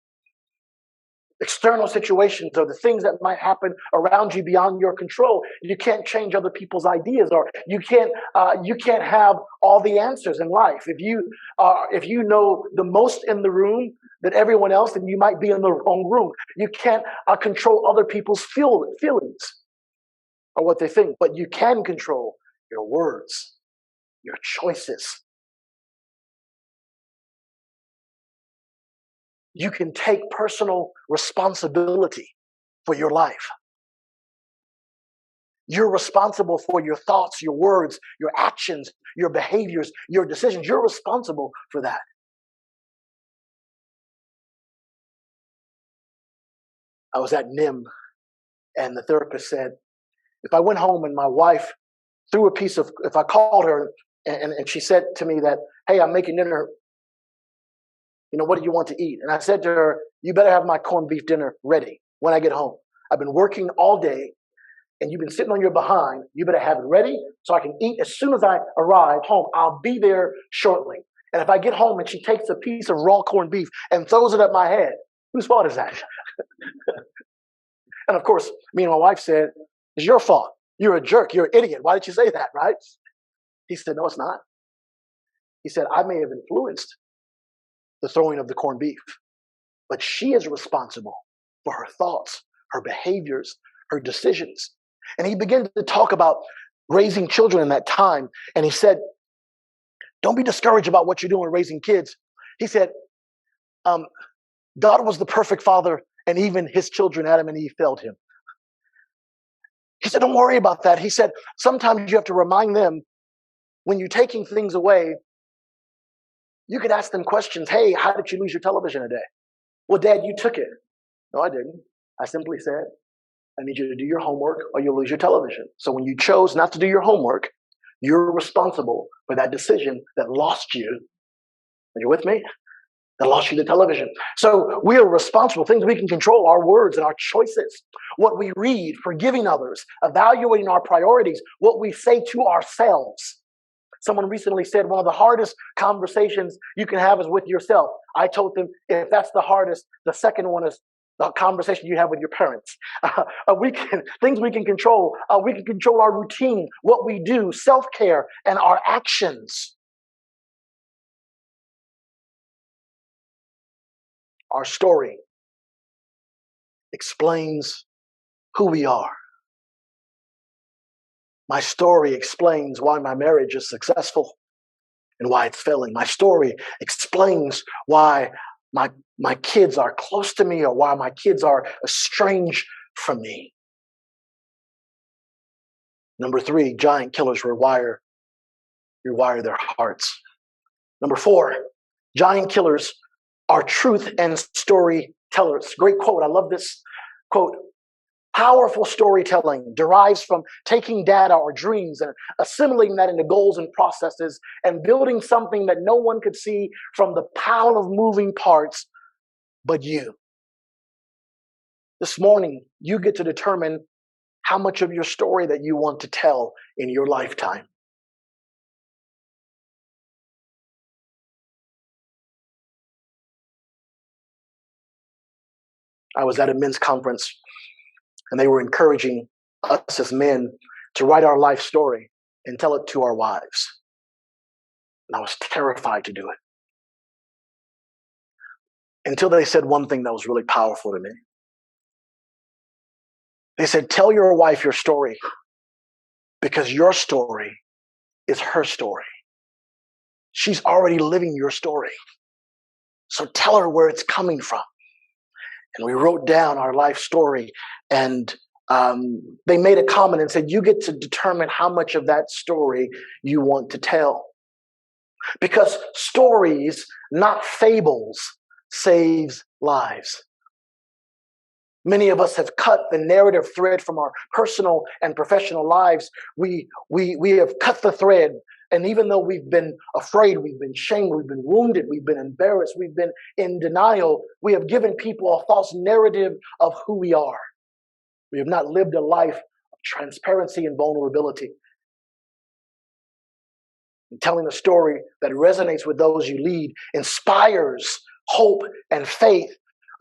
External situations or the things that might happen around you beyond your control. You can't change other people's ideas, or you can't have all the answers in life. If you know the most in the room than everyone else, then you might be in the wrong room. You can't control other people's feelings or what they think, but you can control your words, your choices. You can take personal responsibility for your life. You're responsible for your thoughts, your words, your actions, your behaviors, your decisions. You're responsible for that. I was at NIM, and the therapist said, if I went home and my wife threw if I called her and she said to me that, hey, I'm making dinner, what do you want to eat? And I said to her, you better have my corned beef dinner ready when I get home. I've been working all day and you've been sitting on your behind. You better have it ready so I can eat as soon as I arrive home. I'll be there shortly. And if I get home and she takes a piece of raw corned beef and throws it at my head, whose fault is that? And of course, me and my wife said, it's your fault. You're a jerk. You're an idiot. Why did you say that, right? He said, no, it's not. He said, I may have influenced the throwing of the corned beef, but she is responsible for her thoughts, her behaviors, her decisions. And he began to talk about raising children in that time. And he said, don't be discouraged about what you're doing raising kids. He said, God was the perfect father, and even his children, Adam and Eve, failed him. He said, don't worry about that. He said, sometimes you have to remind them when you're taking things away, you could ask them questions. Hey, how did you lose your television today? Well, Dad, you took it. No, I didn't. I simply said, I need you to do your homework or you'll lose your television. So when you chose not to do your homework, you're responsible for that decision that lost you. Are you with me? That lost you the television. So we are responsible. Things we can control, our words and our choices, what we read, forgiving others, evaluating our priorities, what we say to ourselves. Someone recently said one of the hardest conversations you can have is with yourself. I told them, if that's the hardest, the second one is the conversation you have with your parents. Things we can control. We can control our routine, what we do, self-care, and our actions. Our story explains who we are. My story explains why my marriage is successful and why it's failing. My story explains why my kids are close to me or why my kids are estranged from me. Number 3, giant killers rewire their hearts. Number 4, giant killers are truth and storytellers. Great quote. I love this quote. Powerful storytelling derives from taking data or dreams and assimilating that into goals and processes and building something that no one could see from the pile of moving parts but you. This morning, you get to determine how much of your story that you want to tell in your lifetime. I was at a men's conference and they were encouraging us as men to write our life story and tell it to our wives. And I was terrified to do it. Until they said one thing that was really powerful to me. They said, tell your wife your story because your story is her story. She's already living your story. So tell her where it's coming from. And we wrote down our life story and they made a comment and said, you get to determine how much of that story you want to tell. Because stories, not fables, saves lives. Many of us have cut the narrative thread from our personal and professional lives. We have cut the thread. And even though we've been afraid, we've been shamed, we've been wounded, we've been embarrassed, we've been in denial, we have given people a false narrative of who we are. We have not lived a life of transparency and vulnerability. And telling a story that resonates with those you lead inspires hope and faith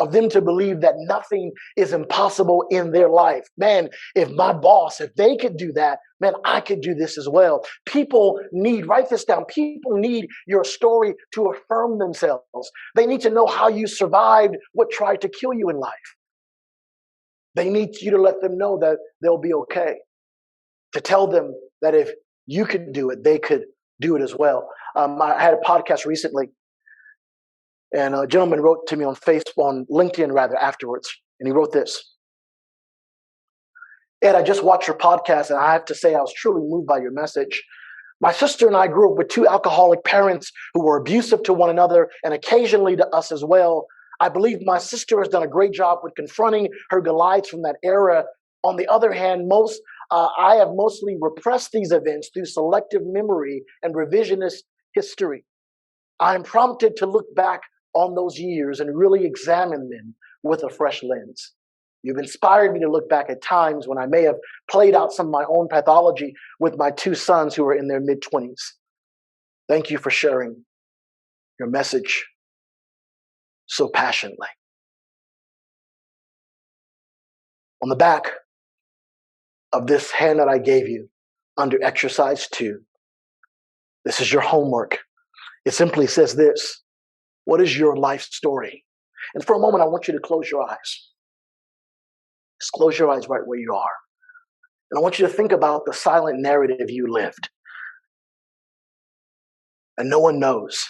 of them to believe that nothing is impossible in their life. Man, if my boss, if they could do that, man, I could do this as well. People need, write this down, people need your story to affirm themselves. They need to know how you survived what tried to kill you in life. They need you to let them know that they'll be okay. To tell them that if you could do it, they could do it as well. I had a podcast recently, and a gentleman wrote to me on LinkedIn afterwards, and he wrote this. Ed, I just watched your podcast, and I have to say I was truly moved by your message. My sister and I grew up with two alcoholic parents who were abusive to one another and occasionally to us as well. I believe my sister has done a great job with confronting her Goliaths from that era. On the other hand, I have mostly repressed these events through selective memory and revisionist history. I am prompted to look back on those years and really examine them with a fresh lens. You've inspired me to look back at times when I may have played out some of my own pathology with my two sons who are in their mid-20s. Thank you for sharing your message so passionately. On the back of this hand that I gave you under exercise 2, this is your homework. It simply says this: what is your life story? And for a moment, I want you to close your eyes. Just close your eyes right where you are. And I want you to think about the silent narrative you lived. And no one knows.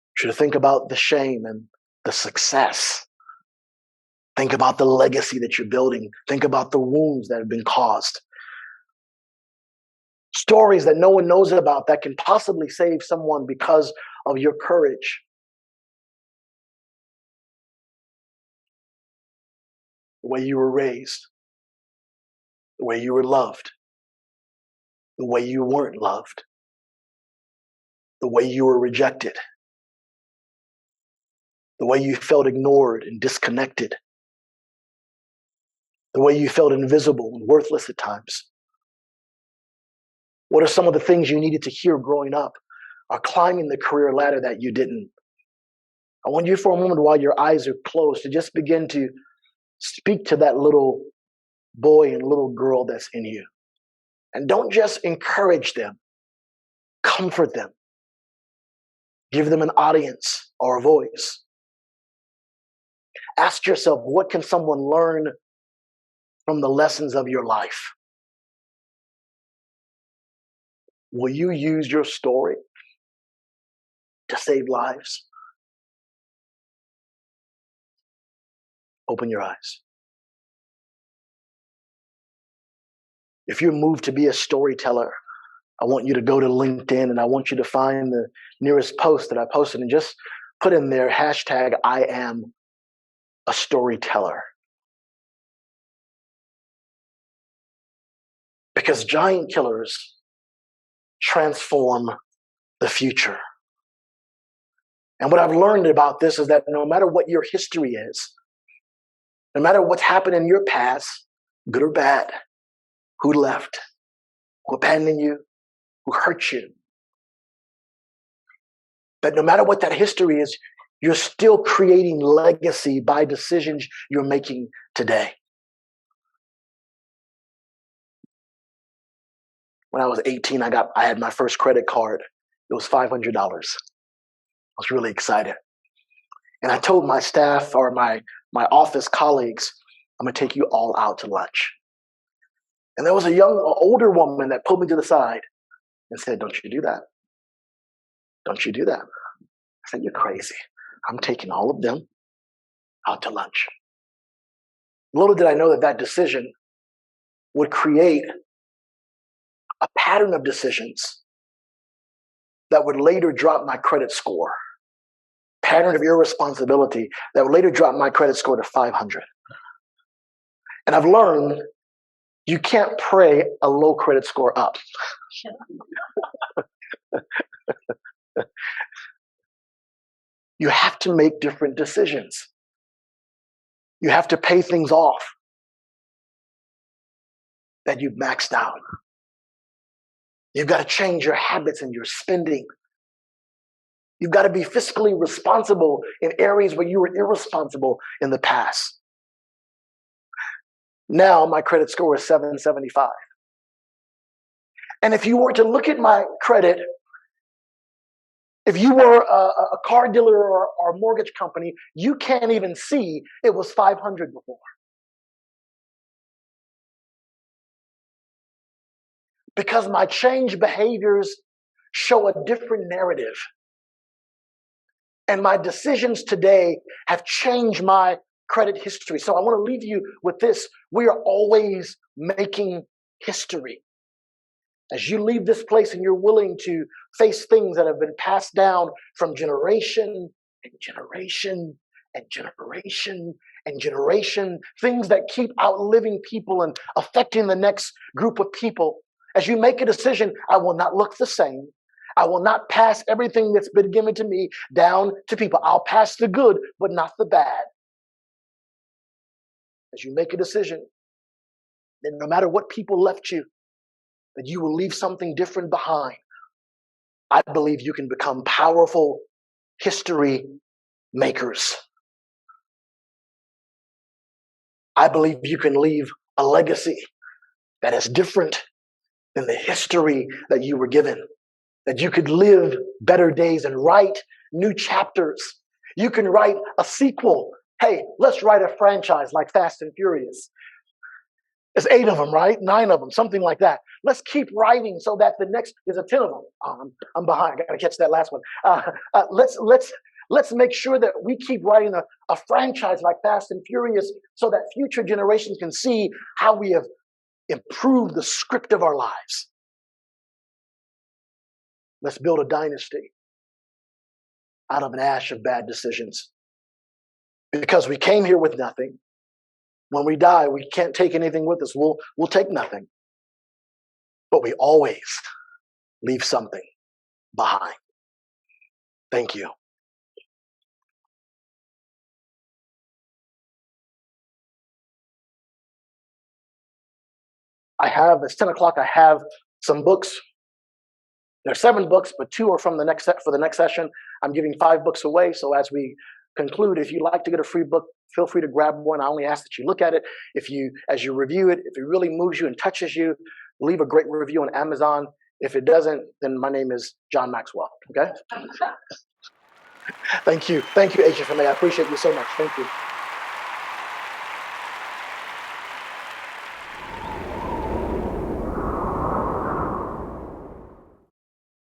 I want you to think about the shame and the success. Think about the legacy that you're building. Think about the wounds that have been caused. Stories that no one knows about that can possibly save someone because of your courage. The way you were raised. The way you were loved. The way you weren't loved. The way you were rejected. The way you felt ignored and disconnected. The way you felt invisible and worthless at times. What are some of the things you needed to hear growing up or climbing the career ladder that you didn't? I want you for a moment, while your eyes are closed, to just begin to speak to that little boy and little girl that's in you. And don't just encourage them. Comfort them. Give them an audience or a voice. Ask yourself, what can someone learn from the lessons of your life? Will you use your story to save lives? Open your eyes. If you're moved to be a storyteller, I want you to go to LinkedIn and I want you to find the nearest post that I posted and just put in there hashtag I am a storyteller. Because giant killers transform the future. And what I've learned about this is that no matter what your history is, no matter what's happened in your past, good or bad, who left, who abandoned you, who hurt you, that no matter what that history is, you're still creating legacy by decisions you're making today. When I was 18, I had my first credit card. It was $500. I was really excited. And I told my staff or my office colleagues, I'm going to take you all out to lunch. And there was a older woman that pulled me to the side and said, don't you do that. Don't you do that. I said, you're crazy. I'm taking all of them out to lunch. Little did I know that decision would create a pattern of decisions that would later drop my credit score. Pattern of irresponsibility that would later drop my credit score to 500. And I've learned you can't pray a low credit score up. You have to make different decisions. You have to pay things off. that you've maxed out. You've got to change your habits and your spending. You've got to be fiscally responsible in areas where you were irresponsible in the past. Now my credit score is 775. And if you were to look at my credit, if you were a car dealer or a mortgage company, you can't even see it was 500 before. Because my changed behaviors show a different narrative. And my decisions today have changed my credit history. So I want to leave you with this. We are always making history. As you leave this place and you're willing to face things that have been passed down from generation and generation and generation and generation, things that keep outliving people and affecting the next group of people, as you make a decision, I will not look the same. I will not pass everything that's been given to me down to people. I'll pass the good, but not the bad. As you make a decision, then no matter what people left you, that you will leave something different behind. I believe you can become powerful history makers. I believe you can leave a legacy that is different than the history that you were given. That you could live better days and write new chapters. You can write a sequel. Hey, let's write a franchise like Fast and Furious. There's 8 of them, right? 9 of them, something like that. Let's keep writing so that the next, there's a 10 of them. I'm behind. I got to catch that last one. Let's make sure that we keep writing a franchise like Fast and Furious so that future generations can see how we have improved the script of our lives. Let's build a dynasty out of an ash of bad decisions. Because we came here with nothing. When we die, we can't take anything with us. We'll take nothing. But we always leave something behind. Thank you. It's 10 o'clock. I have some books. There are 7 books, but 2 are from the next for the next session. I'm giving 5 books away. So as we conclude, if you'd like to get a free book, feel free to grab one. I only ask that you look at it. As you review it, if it really moves you and touches you, leave a great review on Amazon. If it doesn't, then my name is John Maxwell. Okay? Thank you. Thank you, HFMA. I appreciate you so much. Thank you.